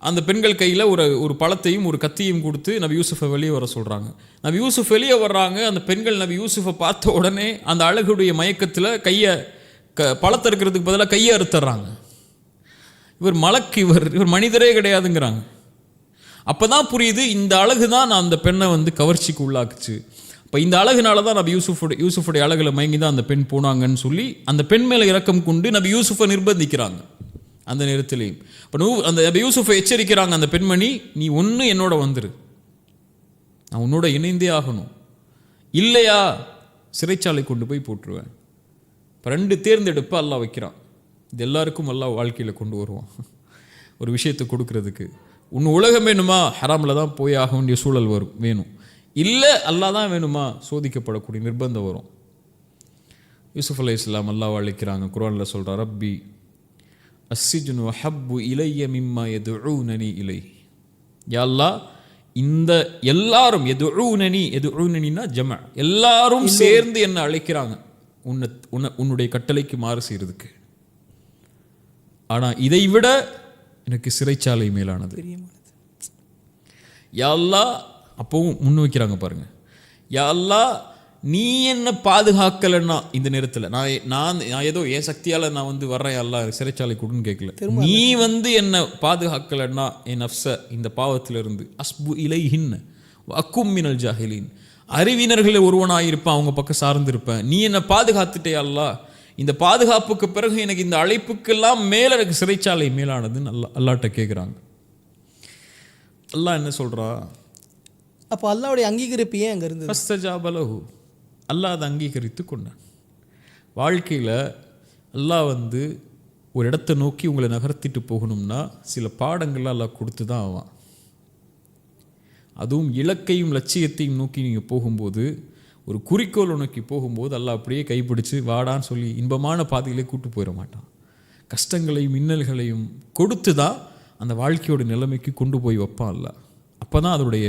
அந்த பெண்கள் கையில் ஒரு பழத்தையும் ஒரு கத்தியும் கொடுத்து நபி யூசுஃபை வெளியே வர சொல்கிறாங்க. நபி யூசுஃப் வெளியே வர்றாங்க. அந்த பெண்கள் நபி யூசுஃபை பார்த்த உடனே அந்த அழகுடைய மயக்கத்தில் கையை பழத்தை இருக்கிறதுக்கு பதிலாக கையை அறுத்துறாங்க. இவர் மலக்கு, இவர் மனிதரே கிடையாதுங்கிறாங்க. அப்போ தான் புரியுது, இந்த அழகு தான் நான் அந்த பெண்ணை கவர்ச்சிக்கு உள்ளாக்குச்சு. இப்போ இந்த அழகுனால தான் நபி யூசுஃபுடைய அழகில் மயங்கி தான் அந்த பெண் போனாங்கன்னு சொல்லி அந்த பெண் மேலே இரக்கம் கொண்டு நபி யூசுஃபை நிர்பந்திக்கிறாங்க. அந்த நேரத்திலையும் இப்போ அந்த நபி யூசுஃபை எச்சரிக்கிறாங்க, அந்த பெண்மணி நீ ஒன்று என்னோட வந்துரு, நான் உன்னோட இணைந்தே ஆகணும், இல்லையா சிறைச்சாலை கொண்டு போய் போட்டுருவேன். இப்போ 2 தேர்ந்தெடுப்பை அல்லாஹ் வைக்கிறான். இது எல்லாருக்கும் அல்லாஹ் வாழ்க்கையில் கொண்டு வருவான். ஒரு விஷயத்தை கொடுக்கறதுக்கு உன் உலகம் வேணுமா, ஹராமில் தான் போய் ஆக வேண்டிய சூழல் வேணும், இல்லை அல்லாஹ் தான் வேணுமா, சோதிக்கப்படக்கூடிய நிர்பந்தம் வரும். யூசுஃப் அலைஹிஸ்ஸலாம் அல்லாஹ் அழைக்கிறாங்க. குர்ஆனில் சொல்கிறார், ரப்பி அஸ்ஸிஜ்னு அஹப்பு இலைய மிம்மா யதுஊனனி இலை. யா அல்லாஹ், இந்த எல்லாரும் எதுஊனனினா ஜம, எல்லாரும் சேர்ந்து என்ன அழைக்கிறாங்க உன்னுடைய கட்டளைக்கு மாறு செய்யறதுக்கு. ஆனால் இதை விட எனக்கு சிறைச்சாலை மேலானது. யா அல்லாஹ், அப்பவும் முன் வைக்கிறாங்க பாருங்க, யா அல்லாஹ் நீ என்ன பாதுகாக்கலைன்னா இந்த நேரத்தில் நான் ஏதோ என் சக்தியால் நான் வர்றேன், அல்லாஹ் சிறைச்சாலை கொடுன்னு கேட்கல, நீ என்ன பாதுகாக்கலைன்னா என் நஃப்ஸை இந்த பாவத்திலிருந்து அஸ்பு இலைஹின் அக்கும் மினல் ஜாஹிலீன், அறிவினர்களில் ஒருவனாயிருப்பேன், அவங்க பக்கம் சார்ந்திருப்பேன், நீ என்ன பாதுகாத்துட்டே அல்லாஹ், இந்த பாதுகாப்புக்கு பிறகு எனக்கு இந்த அழைப்புக்கெல்லாம் மேலே எனக்கு சிறைச்சாலை மேலானதுன்னு அல்லாஹ்ட்ட கேட்குறாங்க. அல்லாஹ் என்ன சொல்கிறா? அப்போ அல்லாஹ்வுடைய அங்கீகரிப்பு ஏன் அங்கே இருந்தது? ஃபஸ்தஜாப லஹு, அல்லாஹ் அதை அங்கீகரித்து கொண்டான். வாழ்க்கையில் அல்லாஹ் ஒரு இடத்தை நோக்கி உங்களை நகர்த்திட்டு போகணும்னா சில பாடங்கள்லாம் அல்லாஹ் கொடுத்து தான் ஆவான். அதுவும் இலக்கையும் லட்சியத்தையும் நோக்கி நீங்கள் போகும்போது, ஒரு குறிக்கோளை நோக்கி போகும்போது அல்லாஹ் அப்படியே கைப்பிடிச்சு வாடான்னு சொல்லி இன்பமான பாதையிலே கூட்டு போயிட மாட்டான். கஷ்டங்களையும் இன்னல்களையும் கொடுத்து தான் அந்த வாழ்க்கையோட நிலைமைக்கு கொண்டு போய் வைப்பான் அல்லாஹ். அப்போ தான் அதனுடைய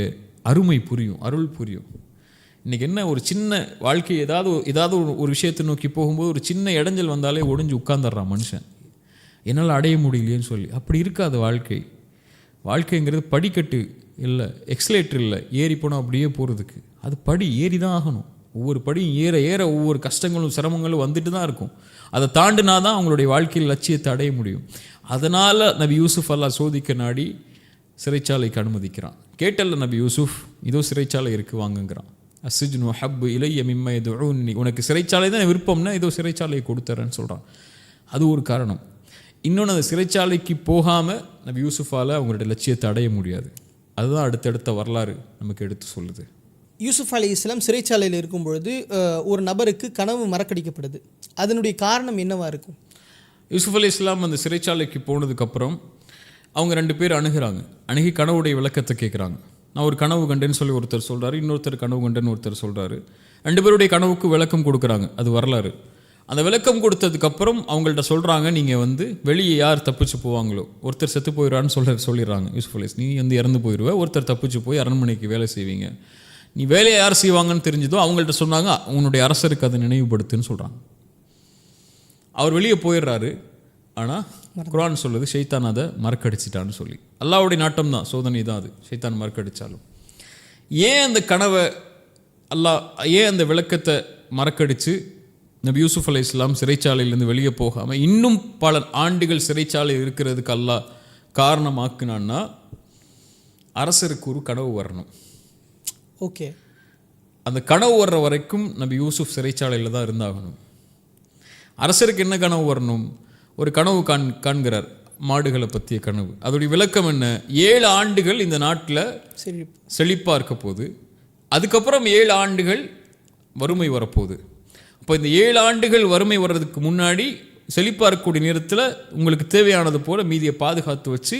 அருமை புரியும், அருள் புரியும். இன்றைக்கி என்ன, ஒரு சின்ன வாழ்க்கை ஏதாவது ஒரு விஷயத்தை நோக்கி போகும்போது ஒரு சின்ன இடைஞ்சல் வந்தாலே ஒடிஞ்சு உட்கார்ந்துடுறான் மனுஷன், என்னால் அடைய முடியலையேன்னு சொல்லி. அப்படி இருக்காது வாழ்க்கை. வாழ்க்கைங்கிறது படிக்கட்டு இல்லை, எக்ஸலேட்டர் இல்லை, ஏறி போனால் அப்படியே போகிறதுக்கு. அது படி ஏறி தான் ஆகணும். ஒவ்வொரு படியும் ஏற ஏற ஒவ்வொரு கஷ்டங்களும் சிரமங்களும் வந்துட்டு தான் இருக்கும். அதை தாண்டினா தான் அவங்களுடைய வாழ்க்கையில் லட்சியத்தை அடைய முடியும். அதனால் நபி யூசுஃப் அல்லாஹ் சோதிக்க நாடி சிறைச்சாலைக்கு அனுமதிக்கிறான். கேட்டல்ல நபி யூசுஃப், இதோ சிறைச்சாலை இருக்குது வாங்குங்கிறான். அஸ்ஜுனு ஹப்பு இலைய மிம்ம யதுஊனி, உனக்கு சிறைச்சாலை தான் விருப்பம்னா ஏதோ சிறைச்சாலையை கொடுத்துறேன்னு சொல்கிறான். அது ஒரு காரணம். இன்னொன்று, அந்த சிறைச்சாலைக்கு போகாமல் நபி யூசுஃபால் அவங்களுடைய லட்சியத்தை அடைய முடியாது. அதுதான் அடுத்தடுத்த வரலாறு நமக்கு எடுத்து சொல்லுது. யூசுஃப் அலைஹிஸ்ஸலாம் சிறைச்சாலையில் இருக்கும் பொழுது ஒரு நபருக்கு கனவு மறக்கடிக்கப்படுது. அதனுடைய காரணம் என்னவா இருக்கும்? யூசுஃப் அலைஹிஸ்ஸலாம் அந்த சிறைச்சாலைக்கு போனதுக்கப்புறம் அவங்க 2 பேர் அணுகி கனவுடைய விளக்கத்தை கேட்குறாங்க. நான் ஒரு கனவு கண்டேன்னு சொல்லி ஒருத்தர் சொல்கிறாரு, இன்னொருத்தர் கனவு கண்டேன்னு ஒருத்தர் சொல்கிறாரு. 2 பேருடைய கனவுக்கு விளக்கம் கொடுக்குறாங்க. அது வரலாறு. அந்த விளக்கம் கொடுத்ததுக்கப்புறம் அவங்கள்ட்ட சொல்கிறாங்க, நீங்கள் வெளியே யார் தப்பிச்சு போவாங்களோ ஒருத்தர் செத்து போயிடுறான்னு சொல்லிடுறாங்க. யூசுஃப் அலைஹிஸ், நீ இறந்து போயிடுவ, ஒருத்தர் தப்பிச்சு போய் அரண்மனைக்கு வேலை செய்வீங்க. நீ வேலையை யார் செய்வாங்கன்னு தெரிஞ்சதோ அவங்கள்ட்ட சொன்னாங்க, உன்னுடைய அரசருக்கு அதை நினைவுபடுத்துன்னு சொல்கிறாங்க. அவர் வெளியே போயிடுறாரு. ஆனால் குர்ஆன் சொல்லுது ஷைத்தான் அதை மறக்கடிச்சிட்டான்னு சொல்லி. அல்லாஹ்வுடைய நாட்டம் தான், சோதனை தான் அது. ஷைத்தான் மறக்கடிச்சாலும் ஏன் அந்த கனவை ஏன் அந்த விளக்கத்தை மறக்கடிச்சு நபி யூசுஃப் அலைஹிஸ்ஸலாம் சிறைச்சாலையிலேருந்து வெளியே போகாமல் இன்னும் பல ஆண்டுகள் சிறைச்சாலையில் இருக்கிறதுக்கு அல்லாஹ் காரணமாக்குனான்னா, அரசருக்கு ஒரு கனவு வரணும். ஓகே, அந்த கனவு வர்ற வரைக்கும் நபி யூசுஃப் சிறைச்சாலையில் தான் இருந்தாகணும். அரசருக்கு என்ன கனவு வரணும்? ஒரு கனவு காண்கிறார், மாடுகளை பற்றிய கனவு. அதோடைய விளக்கம் என்ன? 7 ஆண்டுகள் இந்த நாட்டில் செழிப்பாக இருக்க போகுது, அதுக்கப்புறம் 7 ஆண்டுகள் வறுமை வரப்போகுது. அப்போ இந்த 7 ஆண்டுகள் வறுமை வர்றதுக்கு முன்னாடி செழிப்பாக இருக்கக்கூடிய நேரத்தில் உங்களுக்கு தேவையானது போல் மீதியை பாதுகாத்து வச்சு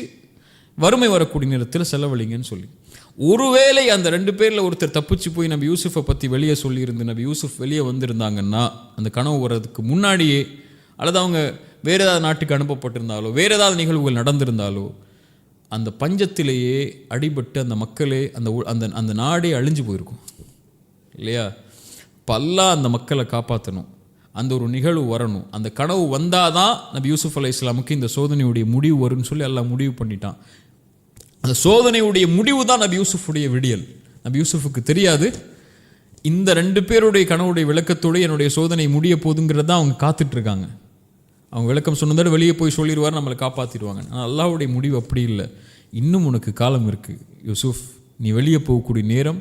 வறுமை வரக்கூடிய நேரத்தில் செலவழிங்கன்னு சொல்லி. ஒருவேளை அந்த 2 பேரில் ஒருத்தர் தப்பிச்சு போய் நபி யூசுஃபை பற்றி வெளியே சொல்லியிருந்து நபி யூசுஃப் வெளியே வந்திருந்தாங்கன்னா, அந்த கனவு வர்றதுக்கு முன்னாடியே, அல்லது அவங்க வேறு ஏதாவது நாட்டுக்கு அனுப்பப்பட்டிருந்தாலோ, வேறு ஏதாவது நிகழ்வுகள் நடந்திருந்தாலோ, அந்த பஞ்சத்திலேயே அடிபட்டு அந்த மக்களே அந்த நாடே அழிஞ்சு போயிருக்கும் இல்லையா? இப்போ அல்லாஹ் அந்த மக்களை காப்பாற்றணும், அந்த ஒரு நிகழ்வு வரணும். அந்த கனவு வந்தாதான் நபி யூசுஃப் அலைஹிஸ்ஸலாமுக்கு இந்த சோதனையுடைய முடிவு வரும்னு சொல்லி அல்லாஹ் முடிவு பண்ணிட்டான். அந்த சோதனையுடைய முடிவு தான் நபி யூசுஃபுடைய விடியல். நபி யூசுஃபுக்கு தெரியாது இந்த 2 பேருடைய கனவுடைய விளக்கத்தோடு என்னுடைய சோதனை முடிய போதுங்கிறத அவங்க காத்துட்ருக்காங்க. அவங்க விளக்கம் சொன்னதோட வெளியே போய் சொல்லிடுவார், நம்மளை காப்பாற்றிடுவாங்க. ஆனால் அல்லாஹ்வுடைய முடிவு அப்படி இல்லை. இன்னும் உனக்கு காலம் இருக்குது யூசுஃப், நீ வெளியே போகக்கூடிய நேரம்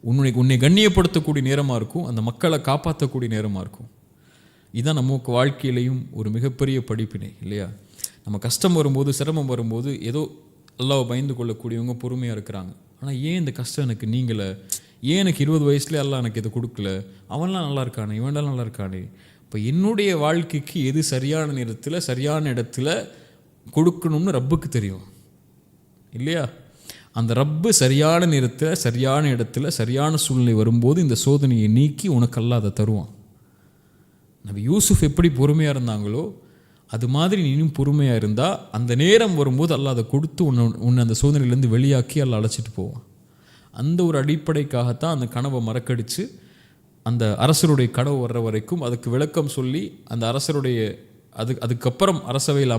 உன்னை கண்ணியப்படுத்தக்கூடிய நேரமாக இருக்கும், அந்த மக்களை காப்பாற்றக்கூடிய நேரமாக இருக்கும். இதுதான் நமக்கு வாழ்க்கையிலையும் ஒரு மிகப்பெரிய படிப்பினை இல்லையா? நம்ம கஷ்டம் வரும்போது, சிரமம் வரும்போது ஏதோ அல்லாஹ்வை பயந்து கொள்ளக்கூடியவங்க பொறுமையாக இருக்கிறாங்க. ஆனால் ஏன் இந்த கஷ்டம் எனக்கு நீங்களே, ஏன் எனக்கு 20 வயசுலேயே அல்லாஹ் எனக்கு இதை கொடுக்கல, அவன்லாம் நல்லா இருக்கானே, இவன்லாம் நல்லா இருக்கானே. இப்போ என்னுடைய வாழ்க்கைக்கு எது சரியான நேரத்தில் சரியான இடத்துல கொடுக்கணும்னு ரப்புக்கு தெரியும் இல்லையா? அந்த ரப்பு சரியான நேரத்தில் சரியான இடத்துல சரியான சூழ்நிலை வரும்போது இந்த சோதனையை நீக்கி உனக்கு அல்லாஹ் அதை தருவான். நபி யூசுஃப் எப்படி பொறுமையாக இருந்தாங்களோ அது மாதிரி நீனும் பொறுமையாக இருந்தால் அந்த நேரம் வரும்போது அல்லாஹ் அதை கொடுத்து உன்னை அந்த சோதனையிலேருந்து வெளியாக்கி அல்லாஹ் அழைச்சிட்டு போவான். அந்த ஒரு அடிப்படைக்காகத்தான் அந்த கனவை மறக்கடித்து அந்த அரசருடைய கனவு வர்ற வரைக்கும் அதுக்கு விளக்கம் சொல்லி அந்த அரசருடைய அதுக்கப்புறம் அரசவையில்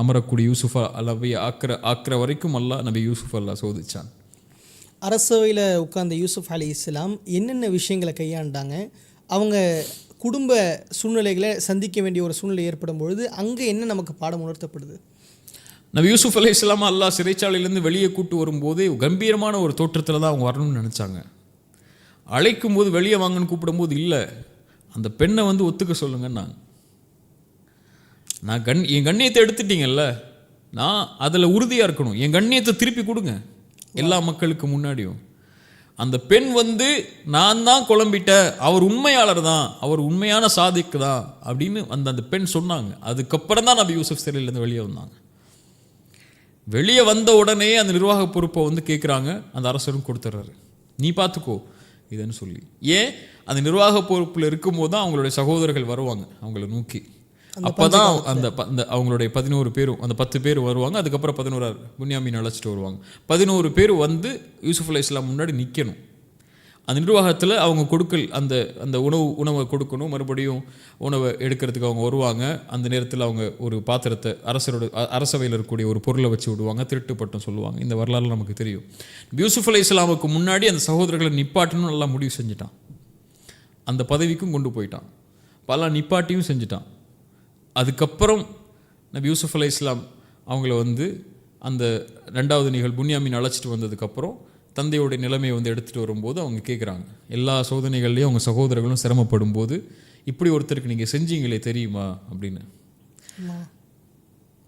அமரக்கூடிய யூசுஃபா அல்லாவை ஆக்கிற வரைக்கும் அல்லாஹ் நபி யூசுஃப் அல்லாஹ் சோதிச்சான். அரசவையில் உட்கார்ந்த யூசுஃப் அலைஹிஸ்ஸலாம் என்னென்ன விஷயங்களை கையாண்டாங்க? அவங்க குடும்ப சூழ்நிலைகளை சந்திக்க வேண்டிய ஒரு சூழ்நிலை ஏற்படும் பொழுது அங்கே என்ன நமக்கு பாடம் உணர்த்தப்படுது? நபி யூசுஃப் அலைஹிஸ்ஸலாம் அல்லாஹ் சிறைச்சாலையிலேருந்து வெளியே கூட்டு வரும்போதே கம்பீரமான ஒரு தோற்றத்தில் தான் அவங்க வரணும்னு நினச்சாங்க. அழைக்கும் போது வெளியே வாங்கன்னு கூப்பிடும்போது இல்லை, அந்த பெண்ணை ஒத்துக்க சொல்லுங்கன்னாங்க. நான் என் கண்ணியத்தை எடுத்துட்டீங்கல்ல, நான் அதில் உறுதியாக இருக்கணும், என் கண்ணியத்தை திருப்பி கொடுங்க எல்லா மக்களுக்கு முன்னாடியும். அந்த பெண் நான் தான் குழம்பிட்டேன், அவர் உண்மையாளர் தான், அவர் உண்மையான சாதிக்கு தான் அப்படின்னு அந்த பெண் சொன்னாங்க. அதுக்கப்புறம் தான் நபி யூசுஃப் சிறையிலேருந்து வெளியே வந்தாங்க. வெளியே வந்த உடனே அந்த நிர்வாக பொறுப்பை கேட்குறாங்க. அந்த அரசரும் கொடுத்துட்றாரு, நீ பார்த்துக்கோ இதுன்னு சொல்லி. ஏன்? அந்த நிர்வாக பொறுப்பில் இருக்கும்போது தான் அவங்களுடைய சகோதரர்கள் வருவாங்க அவங்கள நோக்கி. அப்போ தான் அந்த அவங்களுடைய 11 பேரும், அந்த 10 பேர் வருவாங்க. அதுக்கப்புறம் 11 புன்யாமீன் அழைச்சிட்டு வருவாங்க. 11 பேர் யூசுஃப் அலைஹிஸ்ஸலாம் முன்னாடி நிற்கணும். அந்த நிர்வாகத்தில் அவங்க கொடுக்கல் அந்த உணவை கொடுக்கணும், மறுபடியும் உணவை எடுக்கிறதுக்கு அவங்க வருவாங்க. அந்த நேரத்தில் அவங்க ஒரு பாத்திரத்தை அரசவையில் இருக்கக்கூடிய ஒரு பொருளை வச்சு விடுவாங்க, திருட்டு பட்டம் சொல்லுவாங்க. இந்த வரலாறு நமக்கு தெரியும். யூசுஃப் அலைஹிஸ்ஸலாமுக்கு முன்னாடி அந்த சகோதரர்களை நிப்பாட்டணும்னு நல்லா முடிவு செஞ்சுட்டான். அந்த பதவிக்கும் கொண்டு போயிட்டான், பல நிப்பாட்டியும் செஞ்சுட்டான். அதுக்கப்புறம் நபி யூசுஃப் அலைஹிஸ்ஸலாம் அவங்கள அந்த 2வது புன்யாமீன் அழைச்சிட்டு வந்ததுக்கப்புறம் தந்தையோடைய நிலைமையை வந்து எடுத்துகிட்டு வரும்போது அவங்க கேட்குறாங்க, எல்லா சோதனைகள்லேயும் அவங்க சகோதரர்களும் சிரமப்படும் போது இப்படி ஒருத்தருக்கு நீங்கள் செஞ்சீங்களே தெரியுமா அப்படின்னு.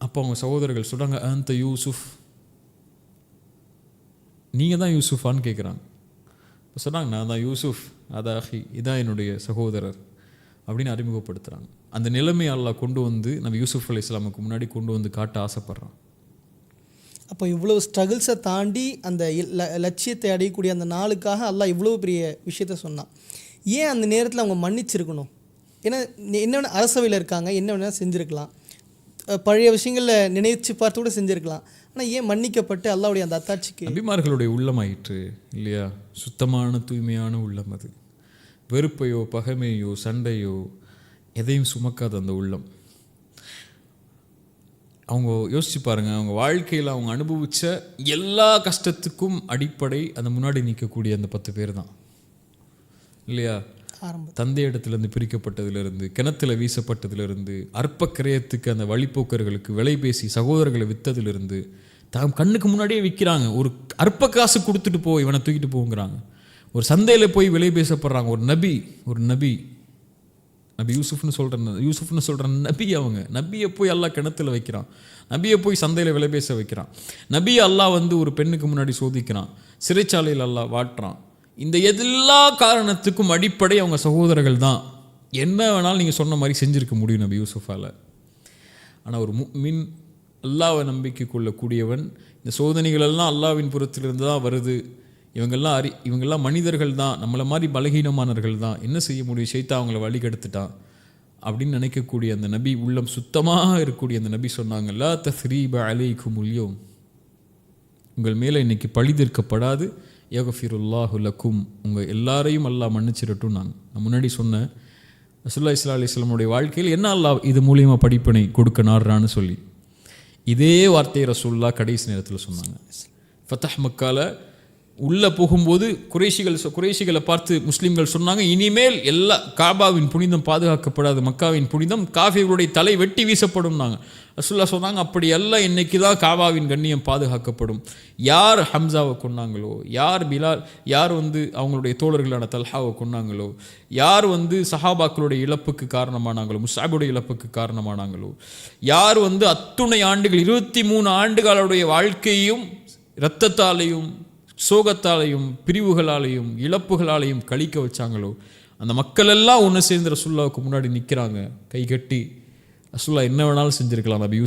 அப்போ அவங்க சகோதரர்கள் சொல்கிறாங்க, அந்த யூசுஃப், நீங்கள் தான் யூசுஃபான்னு கேட்குறாங்க. இப்போ சொன்னாங்க, நான் தான் யூசுஃப், அதாஹி, இதான் என்னுடைய சகோதரர் அப்படின்னு அறிமுகப்படுத்துகிறாங்க. அந்த நிலைமையை அல்லாஹ் கொண்டு வந்து நம்ம யூசுஃப் அலைஹிஸ்ஸலாமுக்கு முன்னாடி கொண்டு வந்து காட்ட ஆசைப்பட்றான். அப்போ இவ்வளோ ஸ்ட்ரகிள்ஸை தாண்டி அந்த லட்சியத்தை அடையக்கூடிய அந்த நாளுக்காக அல்லாஹ் இவ்வளோ பெரிய விஷயத்த சொன்னான். ஏன் அந்த நேரத்தில் அவங்க மன்னிச்சிருக்கணும்? ஏன்னா என்ன வேணால் அரசவையில் இருக்காங்க, என்ன வேணால் செஞ்சுருக்கலாம், பழைய விஷயங்களில் நினைச்சு பார்த்து கூட செஞ்சுருக்கலாம். ஆனால் ஏன் மன்னிக்கப்பட்டு அல்லாஹ்வுடைய அந்த அத்தாட்சிக்கு? நபிமார்களுடைய உள்ளமாயிற்று இல்லையா, சுத்தமான தூய்மையான உள்ளம். அது வெறுப்பையோ பகைமையோ சண்டையோ எதையும் சுமக்காத அந்த உள்ளம். அவங்க யோசிச்சு பாருங்கள், அவங்க வாழ்க்கையில் அவங்க அனுபவித்த எல்லா கஷ்டத்துக்கும் அடிப்படை அந்த முன்னாடி நிற்கக்கூடிய அந்த 10 பேர் தான் இல்லையா. தந்தை இடத்துலேருந்து பிரிக்கப்பட்டதுலேருந்து, கிணத்துல வீசப்பட்டதுலேருந்து, அற்ப கிரயத்துக்கு அந்த வழிப்போக்கர்களுக்கு விலை பேசி சகோதரர்களை விற்றதுலேருந்து, தாம் கண்ணுக்கு முன்னாடியே விற்கிறாங்க. ஒரு அற்ப காசு கொடுத்துட்டு போ, இவனை தூக்கிட்டு போங்கிறாங்க. ஒரு சந்தையில் போய் விலை பேசப்படுறாங்க. ஒரு நபி நபி யூசுஃப்னு சொல்கிற நபி, அவங்க நபியை போய் அல்லாஹ் கிணத்துல வைக்கிறான், நபியை போய் சந்தையில் விலை பேச வைக்கிறான், நபியை அல்லாஹ் வந்து ஒரு பெண்ணுக்கு முன்னாடி சோதிக்கிறான், சிறைச்சாலையில் அல்லாஹ் வாட்டுறான். இந்த எல்லா காரணத்துக்கும் அடிப்படை அவங்க சகோதரர்கள் தான். என்ன வேணாலும் நீங்கள் சொன்ன மாதிரி செஞ்சுருக்க முடியும் நபி யூசுஃபால். ஆனால் ஒரு முஃமின், அல்லாஹ்வை நம்பிக்கை கொள்ளக்கூடியவன், இந்த சோதனைகளெல்லாம் அல்லாஹ்வின் புறத்திலிருந்து தான் வருது, இவங்கெல்லாம் மனிதர்கள் தான், நம்மளை மாதிரி பலகீனமானவர்கள் தான், என்ன செய்ய முடியும், ஷைத்தான் அவங்கள வழி கெடுத்துட்டான் அப்படின்னு நினைக்கக்கூடிய அந்த நபி, உள்ளம் சுத்தமாக இருக்கக்கூடிய அந்த நபி சொன்னாங்க, லா தஸ்ரீப அலைக்குமுல் யௌம், உங்கள் மேலே இன்னைக்கு பழி தீர்க்கப்படாது, யக்ஃபிருல்லாஹு லக்கும், உங்கள் எல்லாரையும் அல்லாஹ் மன்னிச்சிடட்டும். நான் முன்னாடி சொன்னேன், ரசூலுல்லாஹி ஸல்லல்லாஹு அலைஹி வஸல்லமுடைய வாழ்க்கையில் என்ன அல்லாஹ் இது மூலியமாக படிப்பினை கொடுக்க நாடுறான்னு சொல்லி இதே வார்த்தையை ரசூலுல்லாஹ் கடைசி நேரத்தில் சொன்னாங்க. ஃபதஹ் மக்கால உள்ளே போகும்போது குறைஷிகளை பார்த்து முஸ்லீம்கள் சொன்னாங்க, இனிமேல் எல்லா காபாவின் புனிதம் பாதுகாக்கப்படாது, மக்காவின் புனிதம் காஃபிர்களுடைய தலை வெட்டி வீசப்படும். ரசூலுல்லாஹ் சொன்னாங்க, அப்படி எல்லாம் இன்னைக்கு தான் காபாவின் கண்ணியம் பாதுகாக்கப்படும். யார் ஹம்சாவை கொன்னாங்களோ, யார் பிலால், யார் வந்து அவங்களுடைய தோழர்களான தல்ஹாவை கொன்னாங்களோ, யார் வந்து சஹாபாக்களுடைய இழப்புக்கு காரணமானாங்களோ, முஸ்அபுடைய இழப்புக்கு காரணமானாங்களோ, யார் வந்து அத்துணை ஆண்டுகள் 23 ஆண்டுகளுடைய வாழ்க்கையும் இரத்தத்தாலையும் சோகத்தாலையும் பிரிவுகளாலையும் இழப்புகளாலையும் கழிக்க வச்சாங்களோ, அந்த மக்கள் எல்லாம் ஒன்று சேர்ந்து ரசூலுல்லாஹ்வுக்கு முன்னாடி நிற்கிறாங்க கை கட்டி. ரசூலுல்லாஹ் என்ன வேணாலும் செஞ்சுருக்கலாம், நபி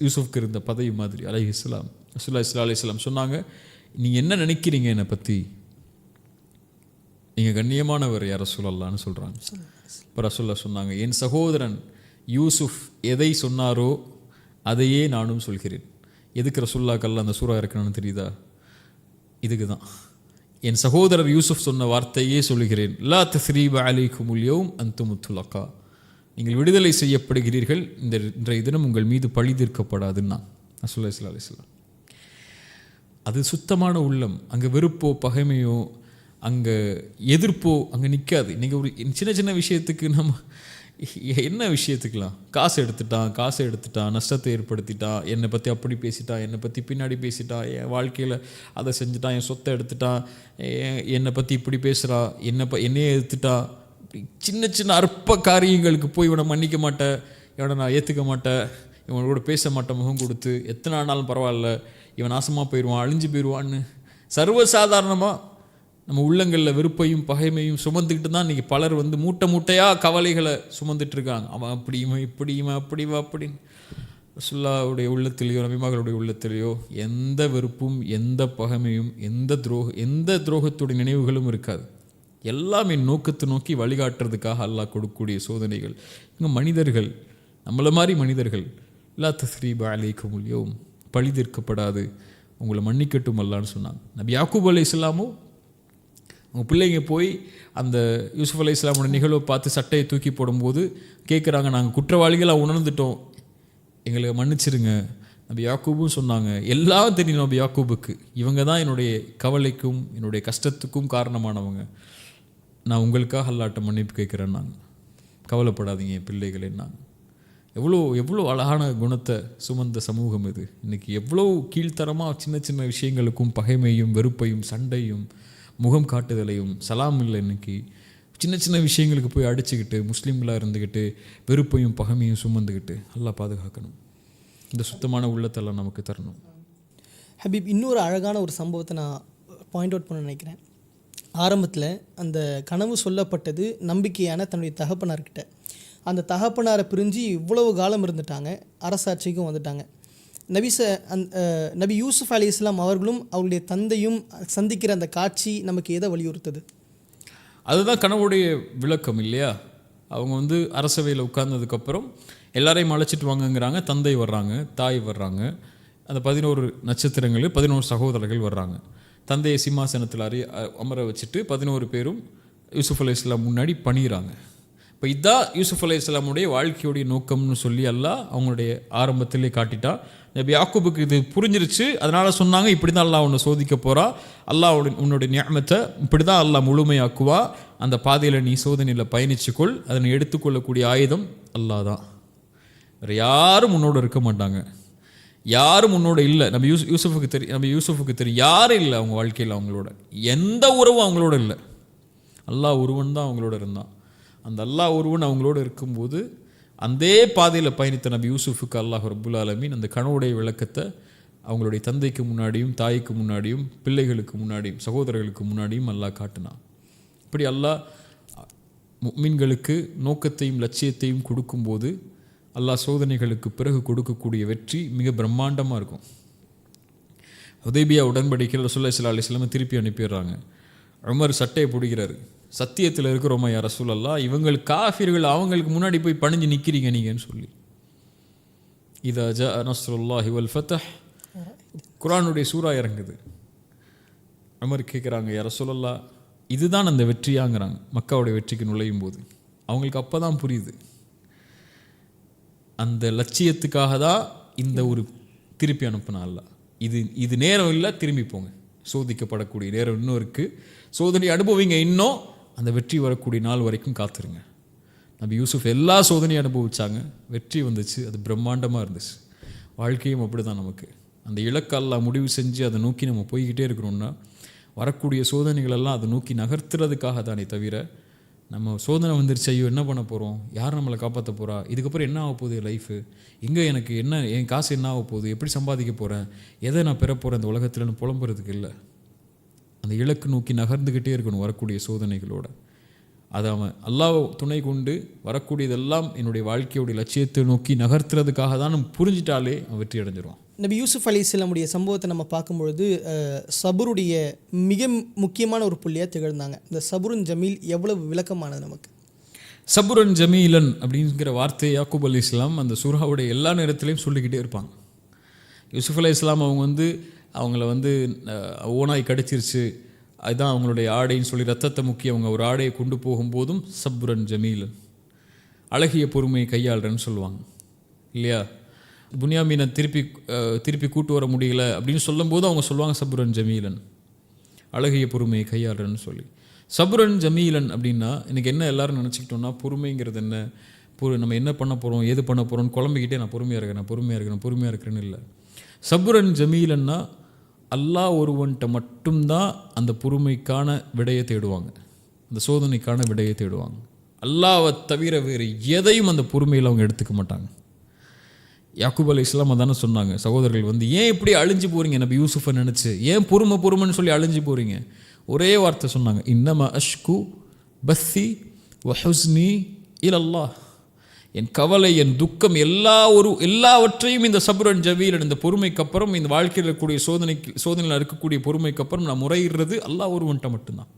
யூசுஃப்க்கு இருந்த பதவி மாதிரி அலைஹிஸ்ஸலாம். ரசூலுல்லாஹி ஸல்லல்லாஹு அலைஹி வஸல்லம் சொன்னாங்க, நீங்கள் என்ன நினைக்கிறீங்க என்னை பற்றி, நீங்கள் கண்ணியமானவர் யார் ரசூலுல்லாஹ்னு சொல்கிறாங்க. இப்போ ரசூலுல்லாஹ் சொன்னாங்க, என் சகோதரன் யூசுஃப் எதை சொன்னாரோ அதையே நானும் சொல்கிறேன். எதுக்கு ரசூலுல்லாஹ்க்கு அந்த சூரா இருக்கணும்னு தெரியுதா? இதுக்கு தான், என் சகோதரர் யூசுஃப் சொன்ன வார்த்தையே சொல்கிறேன், லா தஸ்ரீப அலைக்குமுல் யௌம் அன்தும் துலகா, நீங்கள் விடுதலை செய்யப்படுகிறீர்கள், இன்றைய தினம் உங்கள் மீது பழி தீர்க்கப்படாதுன்னா ரசூலுல்லாஹி ஸல்லல்லாஹு அலைஹி வஸல்லம். அது சுத்தமான உள்ளம். அங்கே வெறுப்போ பகைமையோ அங்கே எதிர்ப்போ அங்கே நிற்காது. இன்றைக்கி ஒரு சின்ன சின்ன விஷயத்துக்கு நம்ம என்ன விஷயத்துக்கலாம், காசு எடுத்துட்டான், நஷ்டத்தை ஏற்படுத்திட்டான், என்னை பற்றி அப்படி பேசிட்டான், என்னை பற்றி பின்னாடி பேசிட்டான், என் வாழ்க்கையில் அதை செஞ்சுட்டான், என் சொத்தை எடுத்துட்டான், என்னை பற்றி இப்படி பேசுகிறான், என்னையே எடுத்துட்டான். சின்ன சின்ன அற்ப காரியங்களுக்கு போய் இவனை மன்னிக்க மாட்டேன், இவனை நான் ஏற்றுக்க மாட்டேன், இவனோட பேச மாட்டேன், முகம் கொடுத்து எத்தனை ஆனாலும் பரவாயில்ல, இவன் நாசமாக போயிடுவான், அழிஞ்சு போயிடுவான்னு சர்வசாதாரணமாக நம்ம உள்ளங்களில் வெறுப்பையும் பகைமையும் சுமந்துக்கிட்டு தான் இன்றைக்கி பலர் வந்து மூட்டை மூட்டையாக கவலைகளை சுமந்துட்டு இருக்காங்க. அவன் அப்படி இவன் இப்படி இவன் அப்படி அப்படின்னு. ரசூலுல்லாஹ்வுடைய உள்ளத்திலேயோ நபிமார்களுடைய உள்ளத்திலேயோ எந்த வெறுப்பும் எந்த பகைமையும் எந்த துரோகத்துடைய நினைவுகளும் இருக்காது. எல்லாமே நோக்கத்தை நோக்கி வழிகாட்டுறதுக்காக அல்லாஹ் கொடுக்கக்கூடிய சோதனைகள். இவங்க மனிதர்கள், நம்மளை மாதிரி மனிதர்கள். லா தஸ்ரீப அலைக்குமுல் யௌம், பழி தீர்க்கப்படாது, உங்களை மன்னிக்கட்டும் அல்லான்னு சொன்னாங்க. நபி யாக்கூப் அலைஹிஸ்ஸலாமோ அவங்க பிள்ளைங்க போய் அந்த யூசுஃப் அலைஹிஸ்ஸலாமோட நிகழ்வை பார்த்து சட்டையை தூக்கி போடும்போது கேட்குறாங்க, நாங்கள் குற்றவாளிகளாக உணர்ந்துட்டோம், எங்களை மன்னிச்சிருங்க. நபி யாக்கூபும் சொன்னாங்க, எல்லாம் தெரியும் நபி யாக்கூபுக்கு, இவங்க தான் என்னுடைய கவலைக்கும் என்னுடைய கஷ்டத்துக்கும் காரணமானவங்க, நான் உங்களுக்காக அல்லாஹ்ட்ட மன்னிப்பு கேட்குறேன்னாங்க. கவலைப்படாதீங்க பிள்ளைகளேன்னாங்க. எவ்வளோ எவ்வளோ அழகான குணத்தை சுமந்த சமூகம் இது. இன்றைக்கி எவ்வளோ கீழ்த்தரமாக சின்ன சின்ன விஷயங்களுக்கும் பகைமையும் வெறுப்பையும் சண்டையும் முகம் காட்டுதலையும் சலாம் இல்லை. இன்றைக்கி சின்ன சின்ன விஷயங்களுக்கு போய் அடிச்சுக்கிட்டு முஸ்லீம்களாக இருந்துக்கிட்டு வெறுப்பையும் பகைமையும் சுமந்துக்கிட்டு அல்லாஹ் பாதுகாக்கணும். இந்த சுத்தமான உள்ளத்தெல்லாம் நமக்கு தரணும். ஹபீப், இன்னொரு அழகான ஒரு சம்பவத்தை நான் பாயிண்ட் அவுட் பண்ண நினைக்கிறேன். ஆரம்பத்தில் அந்த கனவு சொல்லப்பட்டது நம்பிக்கையான தன்னுடைய தகப்பனார்கிட்ட. அந்த தகப்பனாரை பிரிஞ்சு இவ்வளவு காலம் இருந்துட்டாங்க, அரசாட்சிக்கும் வந்துட்டாங்க. நபி யூசுப் அலைஹிஸ்ஸலாம் அவர்களும் அவருடைய தந்தையும் சந்திக்கிற அந்த காட்சி நமக்கு எதை வலியுறுத்துது? அதுதான் கனவுடைய விளக்கம் இல்லையா? அவங்க அரசவையில் உட்கார்ந்ததுக்கப்புறம் எல்லாரையும் அழைச்சிட்டு வாங்கங்கிறாங்க. தந்தை வர்றாங்க, தாய் வர்றாங்க, அந்த 11 நட்சத்திரங்கள் 11 சகோதரர்கள் வர்றாங்க. தந்தையை சிம்மாசனத்தில் அமர வச்சுட்டு 11 பேரும் யூசுப் அலைஹிஸ்ஸலாம் முன்னாடி பணிகிறாங்க. இப்போ இதுதான் யூசுப் அலைஹிஸ்ஸலாமுடைய வாழ்க்கையுடைய நோக்கம்னு சொல்லி அல்லாஹ் அவங்களுடைய ஆரம்பத்திலே காட்டிட்டா. நபி யாக்கூபுக்கு இது புரிஞ்சிருச்சு. அதனால் சொன்னாங்க, இப்படி தான் அல்லாஹ் உன்னை சோதிக்க போகிறா, அல்லாஹ் உன்னுடைய நியமத்தை இப்படி தான் அல்லாஹ் முழுமையாக்குவா, அந்த பாதையில் நீ சோதனையில் பயணிச்சுக்கொள், அதனை எடுத்துக்கொள்ளக்கூடிய ஆயுதம் அல்லாஹ் தான், வேறு யாரும் உன்னோட இருக்க மாட்டாங்க, யாரும் உன்னோட இல்லை. நபி யூசுஃபுக்கு தெரியும் யாரும் இல்லை அவங்க வாழ்க்கையில், அவங்களோட எந்த உறவும் அவங்களோட இல்லை, அல்லாஹ் ஒருவன் தான் அவங்களோட இருந்தான். அந்த அல்லாஹ் ஒருவன் அவங்களோட இருக்கும்போது அந்த பாதையில் பயணித்த நபி யூசுஃபுக்கு அல்லாஹ் ரப்புல் ஆலமீன் அந்த கனவுடைய விளக்கத்தை அவங்களுடைய தந்தைக்கு முன்னாடியும் தாய்க்கு முன்னாடியும் பிள்ளைகளுக்கு முன்னாடியும் சகோதரர்களுக்கு முன்னாடியும் அல்லாஹ் காட்டினான். இப்படி அல்லாஹ் முஃமின்களுக்கு நோக்கத்தையும் லட்சியத்தையும் கொடுக்கும்போது அல்லாஹ் சோதனைகளுக்கு பிறகு கொடுக்கக்கூடிய வெற்றி மிக பிரம்மாண்டமாக இருக்கும். ஹுதைபியா உடன்படிக்கையில் ரசூலுல்லாஹி ஸல்லல்லாஹு அலைஹி வஸல்லம் திருப்பி அனுப்பிடுறாங்க. உமர் சட்டையை பிடிக்கிறாரு, சத்தியத்தில் இருக்கிறோமா யா ரசூலல்லாஹ், இவங்கள் காஃபிர்கள், அவங்களுக்கு முன்னாடி போய் பணிஞ்சு நிற்கிறீங்க நீங்கன்னு சொல்லி. இதா ஜா நஸ்ருல்லாஹி வல் ஃபத்ஹ், குர்ஆனுடைய சூரா இறங்குது. உமர் கேட்குறாங்க, யா ரசூலல்லாஹ் இதுதான் அந்த வெற்றியாங்கிறாங்க. மக்காவுடைய வெற்றிக்கு நுழையும் போது அவங்களுக்கு அப்போ தான் புரியுது, அந்த லட்சியத்துக்காக தான் இந்த ஒரு திருப்பி அனுப்பினா அல்லாஹ். இது நேரம் இல்லை, திரும்பி போங்க, சோதிக்கப்படக்கூடிய நேரம் இன்னும் இருக்குது, சோதனை அனுபவிங்க, இன்னும் அந்த வெற்றி வரக்கூடிய நாள் வரைக்கும் காத்துருங்க. நபி யூசுஃப் எல்லா சோதனையும் அனுபவிச்சாங்க, வெற்றி வந்துச்சு, அது பிரம்மாண்டமாக இருந்துச்சு. வாழ்க்கையும் அப்படி தான். நமக்கு அந்த இலக்கு அல்லாஹ் முடிவு செஞ்சு அதை நோக்கி நம்ம போய்கிட்டே இருக்கிறோம்னா வரக்கூடிய சோதனைகளெல்லாம் அதை நோக்கி நகர்த்துறதுக்காக தானே தவிர, நம்ம சோதனை வந்துருச்சு, ஐயோ என்ன பண்ண போகிறோம், யார் நம்மளை காப்பாற்ற போகிறா, இதுக்கப்புறம் என்ன ஆக போகுது லைஃபு, எங்கே எனக்கு என்ன, என் காசு என்ன ஆக போகுது, எப்படி சம்பாதிக்க போகிறேன், எதை நான் பெற போகிறேன் இந்த உலகத்தில்னு புலம்புறதுக்கு இல்லை. அந்த இலக்கு நோக்கி நகர்ந்துக்கிட்டே இருக்கணும் வரக்கூடிய சோதனைகளோட. அதை அவன் அல்லாஹ் துணை கொண்டு வரக்கூடியதெல்லாம் என்னுடைய வாழ்க்கையோடைய லட்சியத்தை நோக்கி நகர்த்துறதுக்காக தான் நம்ம புரிஞ்சிட்டாலே அவன் வெற்றி அடைஞ்சிருவான். நபி யூசுஃப் அலைஹிஸ்ஸலாமுடைய சம்பவத்தை நம்ம பார்க்கும்பொழுது சபுருடைய மிக முக்கியமான ஒரு புள்ளியாக திகழ்ந்தாங்க. இந்த சபுருன் ஜமீல் எவ்வளவு விளக்கமானது நமக்கு. சபுரன் ஜமீலன் அப்படிங்கிற வார்த்தை யாக்கூப் அலைஹிஸ்ஸலாம் அந்த சூராவுடைய எல்லா நேரத்திலையும் சொல்லிக்கிட்டே இருப்பாங்க. யூசுஃப் அலைஹிஸ்ஸலாம் அவங்கள ஓனாய் கடிச்சிருச்சு, அதுதான் அவங்களுடைய ஆடைன்னு சொல்லி ரத்தத்தை முக்கி அவங்க ஒரு ஆடையை கொண்டு போகும்போதும் சபுரன் ஜமீலன், அழகிய பொறுமையை கையாளுறேன்னு சொல்லுவாங்க இல்லையா. புனியாமீனை திருப்பி கூட்டு வர முடியல அப்படின்னு சொல்லும்போது அவங்க சொல்லுவாங்க சபுரன் ஜமீலன், அழகிய பொறுமையை கையாளுறேன்னு சொல்லி. சபுரன் ஜமீலன் அப்படின்னா இன்றைக்கி என்ன எல்லோரும் நினச்சிக்கிட்டோம்னா, பொறுமைங்கிறது என்ன, நம்ம என்ன பண்ண போகிறோம் ஏது பண்ண போகிறோம்னு குழம்பிக்கிட்டே நான் பொறுமையாக இருக்கிறேன்னு இல்லை. சபுரன் ஜமீலன்னா அல்லாஹ் ஒருவன்கிட்ட மட்டும்தான் அந்த பொறுமைக்கான விடையை தேடுவாங்க, அந்த சோதனைக்கான விடையை தேடுவாங்க. அல்லாஹ்வை தவிர வேறு எதையும் அந்த பொறுமையில் அவங்க எடுத்துக்க மாட்டாங்க. யாக்கூப் அலைஹிஸ்ஸலாம் அதானே சொன்னாங்க, சகோதரர்கள் ஏன் இப்படி அழிஞ்சு போகிறீங்க, நபி யூசுஃபை நினச்சி ஏன் பொறுமைன்னு சொல்லி அழிஞ்சு போகிறீங்க. ஒரே வார்த்தை சொன்னாங்க, இன்னமா அஷ்கு பஸ்ஸி வஹுஸ்னி இலல்லாஹ், என் கவலை என் துக்கம் எல்லாவற்றையும் இந்த சபுரன் ஜமீலன், இந்த பொறுமைக்கு அப்புறம், இந்த வாழ்க்கையில் இருக்கக்கூடிய சோதனையில் இருக்கக்கூடிய பொறுமைக்கு அப்புறம் நான் முறையிடுறது அல்லாஹ் ஒருவன்ட்ட மட்டும்தான்.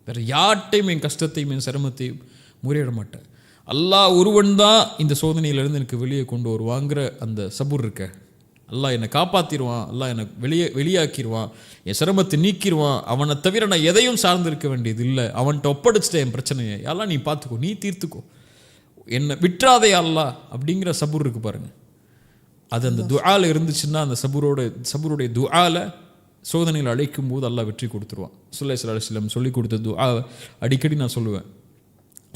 வேறு யார்ட்டையும் என் கஷ்டத்தையும் என் சிரமத்தையும் முறையிட மாட்டேன். அல்லாஹ் ஒருவன் தான் இந்த சோதனையிலேருந்து எனக்கு வெளியே கொண்டு வருவாங்கிற அந்த சபுர் இருக்க, அல்லாஹ் என்னை காப்பாற்றிடுவான், அல்லாஹ் என்னை வெளியாக்கிடுவான், என் சிரமத்தை நீக்கிடுவான், அவனை தவிர நான் எதையும் சார்ந்திருக்க வேண்டியது இல்லை, அவன்கிட்ட ஒப்படைச்சிட்டேன் என் பிரச்சனையை, எல்லாம் நீ பார்த்துக்கோ, நீ தீர்த்துக்கோ, என்னை விட்டுறாதே அல்லாஹ் அப்படிங்கிற சபுர் இருக்குது பாருங்கள். அது அந்த துஆல இருந்துச்சுன்னா, அந்த சபுருடைய துஆல சோதனையில் அழைக்கும் போது அல்லாஹ் வெற்றி கொடுத்துருவான். ஸல்லல்லாஹு அலைஹி வஸல்லம் சொல்லி கொடுத்த துஆ அடிக்கடி நான் சொல்லுவேன்.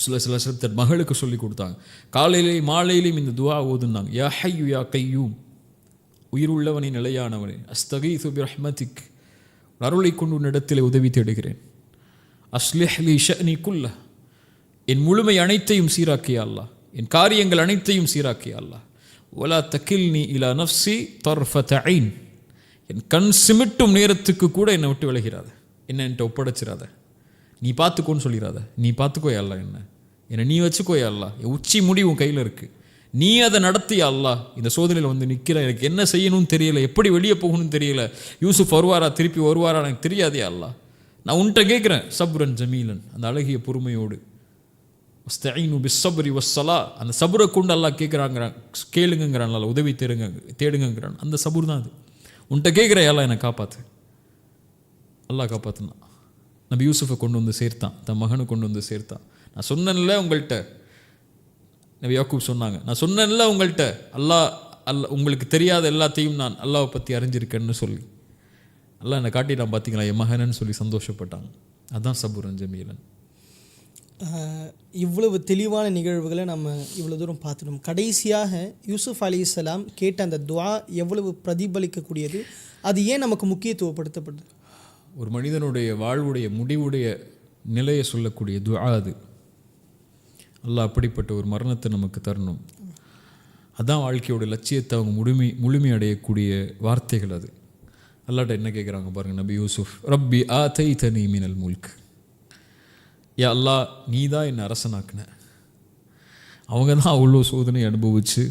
சில தன் மகளுக்கு சொல்லி கொடுத்தாங்க. காலையிலேயும் மாலையிலையும் இந்த துஆ ஓதுனாங்க. யா ஹய்யு யா கையூம், உயிருள்ளவனே நிலையானவனே, அஸ்தகீது பிரஹ்மதிக், அருளை கொண்டு உன்னிடத்தில் உதவி தேடுகிறேன். அஸ்லிஹ் லி ஷஅனி குல்ல, என் முழுமை அனைத்தையும் சீராக்கிய அல்லாஹ், என் காரியங்கள் அனைத்தையும் சீராக்கிய அல்லாஹ். வலா தகில்னி இலா நஃப்ஸி தர்ஃபத ஐன், என் கண் சிமிட்டும் நேரத்துக்கு கூட என்னை விட்டு விலகிறாத, என்ன என்கிட்ட ஒப்படைச்சிடாத, நீ பார்த்துக்கோன்னு சொல்லிடாத. நீ பார்த்துக்கோயா அல்லா, என்னை நீ வச்சுக்கோயா அல்லா, என் உச்சி முடி உன் கையில் இருக்குது, நீ அதை நடத்தியா அல்லா. இந்த சோதனையில் வந்து நிற்கிறேன், எனக்கு என்ன செய்யணும்னு தெரியல, எப்படி வெளியே போகணும்னு தெரியல. யூசுப் வருவாரா, திருப்பி வருவாரா, எனக்கு தெரியாதே அல்லா. நான் உன்கிட்ட கேட்குறேன், சப்ரன் ஜமீலன், அந்த அழகிய பொறுமையோடு. வஸ்தஈனு பிஸ்ஸப்ரி வஸ்ஸலா, அந்த சபுரை கொண்டு அல்லாஹ் கேட்குறாங்கிறான், கேளுங்கிறான், அல்லா உதவி தேடுங்கிறான். அந்த சபுர் தான் அது. உன்கிட்ட கேட்குறேன் அல்லா, என்னை காப்பாற்று. அல்லாஹ் காப்பாற்றுனா நபி யூசுஃபை கொண்டு வந்து சேர்த்தான், தன் மகனை கொண்டு வந்து சேர்த்தான். நான் சொன்னேன்ல உங்கள்கிட்ட, நபி யாக்கூப் சொன்னாங்க, நான் சொன்னேன்ல உங்கள்கிட்ட, அல்லாஹ் உங்களுக்கு தெரியாத எல்லாத்தையும் நான் அல்லாஹ்வை பற்றி அறிஞ்சிருக்கேன்னு சொல்லி அல்லாஹ் என்னை காட்டிட்டான் பார்த்தீங்களா என் மகனன்னு சொல்லி சந்தோஷப்பட்டாங்க. அதுதான் சபுரன் ஜமீலன். இவ்வளவு தெளிவான நிகழ்வுகளை நம்ம இவ்வளோ தூரம் பார்த்துட்டோம். கடைசியாக யூசுப் அலைஹிஸ்ஸலாம் கேட்ட அந்த துஆ எவ்வளவு பிரதிபலிக்கக்கூடியது, அது ஏன் நமக்கு முக்கியத்துவப்படுத்தப்படுது? ஒரு மனிதனுடைய வாழ்வுடைய முடிவுடைய நிலையை சொல்லக்கூடிய துஆ அது. அல்லாஹ் அப்படிப்பட்ட ஒரு மரணத்தை நமக்கு தரணும். அதுதான் வாழ்க்கையோட லட்சியத்தை அவங்க முழுமையடையக்கூடிய வார்த்தைகள். அது அல்லாஹ்ட்ட என்ன கேட்குறாங்க பாருங்கள் நபி யூசுஃப், ரப்பி ஆதைதனி மினல் முல்க், யா அல்லாஹ் நீ தான் என்னை அரசனாக்குன. அவங்க தான் அவ்வளோ சோதனை அனுபவித்து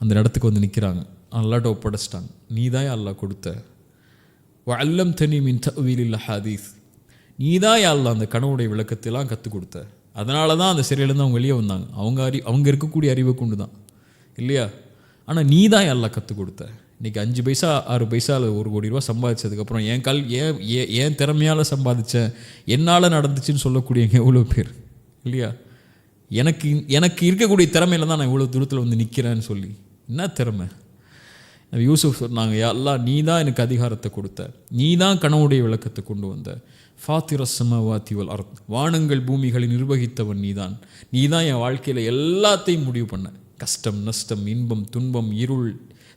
அந்த இடத்துக்கு வந்து நிற்கிறாங்க, அல்லாஹ்ட்ட ஒப்படைச்சிட்டாங்க. நீ தான் அல்லாஹ் கொடுத்த. வஅல்லம் மின் தஅவீலில் ஹதீஸ், நீ தான் அல்லாஹ் அந்த கனவுடைய விளக்கத்தெல்லாம் கற்றுக் கொடுத்த. அதனால தான் அந்த சிறையிலேருந்து அவங்க வெளியே வந்தாங்க. அவங்க இருக்கக்கூடிய அறிவை கொண்டு தான் இல்லையா. ஆனால் நீ தான் அல்லாஹ் கற்றுக் கொடுத்த. இன்றைக்கி 5 பைசா 6 பைசா அல்லது 1 கோடி ரூபா சம்பாதிச்சதுக்கப்புறம் ஏன் திறமையால் சம்பாதிச்சேன், என்னால் நடந்துச்சுன்னு சொல்லக்கூடியவங்க எவ்வளோ பேர் இல்லையா. எனக்கு இருக்கக்கூடிய திறமையில தான் நான் இவ்வளோ தூரத்தில் வந்து நிற்கிறேன்னு சொல்லி. என்ன திறமை? யூசுஃப் சொன்னாங்க, யா அல்லாஹ் நீ தான் எனக்கு அதிகாரத்தை கொடுத்த, நீ தான் கனவுடைய விளக்கத்தை கொண்டு வந்த. ஃபாத்திரஸ் ஸமாவாதி வல் அர்த், வானங்கள் பூமிகளை நிர்வகித்தவன் நீதான். நீ தான் என் வாழ்க்கையில் எல்லாத்தையும் முடிவு பண்ண. கஷ்டம் நஷ்டம், இன்பம் துன்பம், இருள்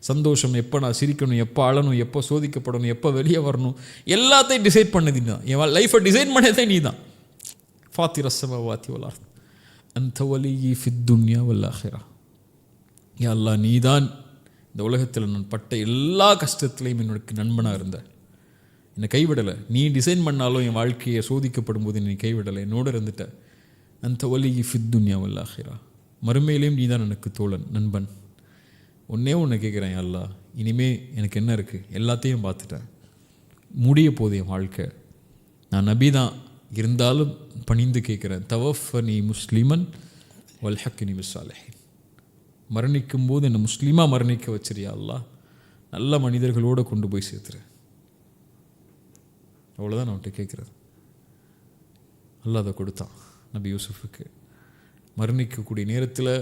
சந்தோஷம், எப்போ நான் சிரிக்கணும், எப்போ அழணும், எப்போ சோதிக்கப்படணும், எப்போ வெளியே வரணும், எல்லாத்தையும் டிசைட் பண்ணது நீ தான். என் லைஃப்பை டிசைன் பண்ணதே நீ தான். ஃபாத்திரஸ் ஸமாவாதி வல் அர்த் அன்த வலியி ஃபித் துன்யா வல் ஆஹிரா. யா அல்லாஹ் நீ தான் இந்த உலகத்தில் நான் பட்ட எல்லா கஷ்டத்துலையும் என்னோட நண்பனாக இருந்த, என்னை கைவிடலை. நீ டிசைன் பண்ணாலும் என் வாழ்க்கையை சோதிக்கப்படும் போது நீ கைவிடலை, என்னோடு இருந்துட்ட. அந்த வலியி ஃபித் துன்யா வல் ஆஹிரா, மறுமையிலையும் நீ தான் எனக்கு தோழன் நண்பன். ஒன்று கேட்குறேன் அல்லாஹ், இனிமே எனக்கு என்ன இருக்குது, எல்லாத்தையும் பார்த்துட்டேன், முடிய போது என் வாழ்க்கை, நான் நபி தான், இருந்தாலும் பணிந்து கேட்குறேன், தவஃபனி முஸ்லிமன் வல்ஹக்னி பிஸ்ஸாலிஹீன், மரணிக்கும் போது என்னை முஸ்லீமாக மரணிக்க வச்சிரியா அல்லாஹ், நல்ல மனிதர்களோடு கொண்டு போய் சேர்த்துரு. அவ்வளோதான் நான் அவன்கிட்ட கேட்குறது. அல்லாஹ் அதை கொடுத்தான் நபி யூசுஃபுக்கு. மரணிக்கக்கூடிய நேரத்தில்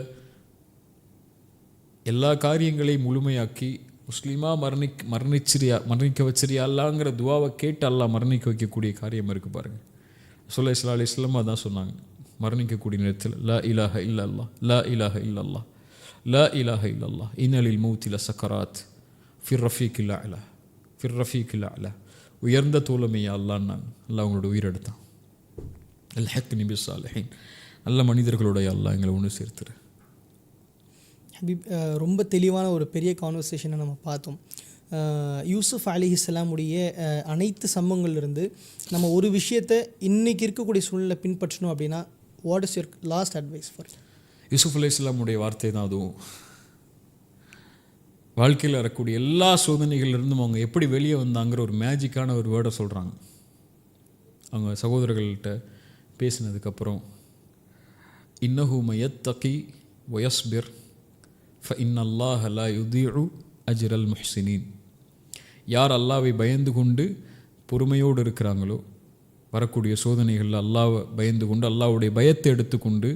எல்லா காரியங்களையும் முழுமையாக்கி முஸ்லீமாக மரணிக்க வச்சிரியா அல்லாங்கிற துவாவை கேட்டு அல்லாஹ் மரணிக்க வைக்கக்கூடிய காரியம் இருக்குது பாருங்கள். ஸல்லல்லாஹு அலைஹி வஸல்லம் அதான் சொன்னாங்க மரணிக்கக்கூடிய நேரத்தில், லா இலாஹ இல்லல்லாஹ், லா இலாஹ இல்லல்லாஹ், லா இலாஹ இல்லல்லாஹ், இன்னலில் மௌத்தி லசக்கராத் ஃபிர் ரஃபீக்கில் அலா, ஃபிர் ரஃபீக்கில் அலா, உயர்ந்த தோழமையா அல்லான்னாங்க. அல்லாஹ் அவங்களோட உயிரெடுத்தான். அல்ஹக்னி பிஸ்ஸாலிஹீன், நல்ல மனிதர்களுடைய அல்லாஹ் எங்களை ஒன்று சேர்த்துரு. ஹபீப், ரொம்ப தெளிவான ஒரு பெரிய கான்வர்சேஷனை நம்ம பார்த்தோம். யூசுஃப் அலைஹிஸ்ஸலாமுடைய அனைத்து சம்பவங்கள்லேருந்து நம்ம ஒரு விஷயத்தை இன்றைக்கி இருக்கக்கூடிய சூழ்நிலை பின்பற்றணும் அப்படின்னா, what is your last advice for? Yusuf அலைஹிஸ்ஸலாமுடைய வார்த்தை தான் அதுவும். வாழ்க்கையில் வரக்கூடிய எல்லா சோதனைகள்லேருந்தும் அவங்க எப்படி வெளியே வந்தாங்கிற ஒரு மேஜிக்கான ஒரு வேர்டை சொல்கிறாங்க. அவங்க சகோதரர்கள்கிட்ட பேசினதுக்கப்புறம், இன்னஹு மயத்தகி வயஸ்பிர் ஃப இன்னல்லாஹ லா யுதீஉ அஜ்ரல் முஹ்சினீன், யார் அல்லாவை பயந்து கொண்டு பொறுமையோடு இருக்கிறாங்களோ, வரக்கூடிய சோதனைகளில் அல்லாவை பயந்து கொண்டு அல்லாவுடைய பயத்தை எடுத்துக்கொண்டு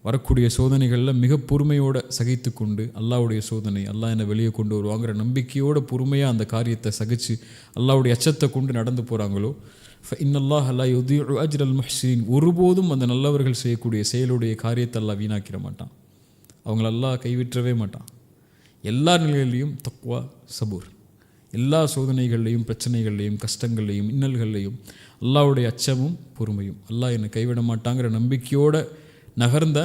வரக்கூடிய சோதனைகளில் மிக பொறுமையோடு சகித்து கொண்டு, அல்லாவுடைய சோதனை அல்லாஹ் என்னை வெளியே கொண்டு வருவாங்கிற நம்பிக்கையோட பொறுமையாக அந்த காரியத்தை சகித்து அல்லாவுடைய அச்சத்தை கொண்டு நடந்து போகிறாங்களோ, ஃபஇன்னல்லாஹ லா யுதீஉ அஜ்ரல் முஹ்சினீன். ஒருபோதும் அந்த நல்லவர்கள் செய்யக்கூடிய செயலுடைய காரியத்தை அல்லாஹ் வீணாக்கிட மாட்டான். அவங்கள அல்லாஹ் கைவிற்றவே மாட்டான். எல்லா நிலையிலையும் தக்வா, சபூர், எல்லா சோதனைகள்லையும், பிரச்சனைகள்லையும், கஷ்டங்கள்லையும், இன்னல்கள்லையும் அல்லாஹ்வுடைய அச்சமும் பொறுமையும். அல்லாஹ் என்னை கைவிட மாட்டாங்கிற நம்பிக்கையோடு நகர்ந்த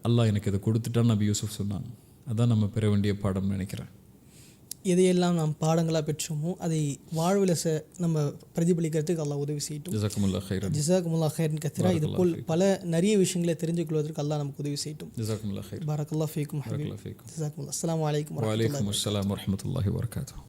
அல்லாஹ் எனக்கு இதை கொடுத்துட்டான்னு நபி யூசுப் சொன்னாங்க. அதான் நம்ம பெற வேண்டிய பாடம்னு நினைக்கிறேன். எதையெல்லாம் நாம் பாடங்களாக பெற்றோமோ அதை வாழ்வில் நம்ம பிரதிபலிக்கிறதுக்கு அல்லாஹ் உதவி செய்யட்டும். ஜஸாக்குமுல்லாஹ் கைரன். ஜஸாக்குமுல்லாஹ் கைரன் கத்திரா. இது போல் பல நிறைய விஷயங்களை தெரிஞ்சு கொள்வதற்கு அல்லாஹ் நமக்கு உதவி செய்யட்டும். ஜஸாக்குமுல்லாஹ் கைரன். பாரக்கல்லாஹ் ஃபீக்கும். பாரக்கல்லாஹ் ஃபீக்கும். ஜஸாக்குமுல்லாஹ். அஸ்ஸலாமு அலைக்கும் வலைக்கும் அஸ்ஸலாம் வரஹ்மத்துல்லாஹி வபரகாத்துஹு.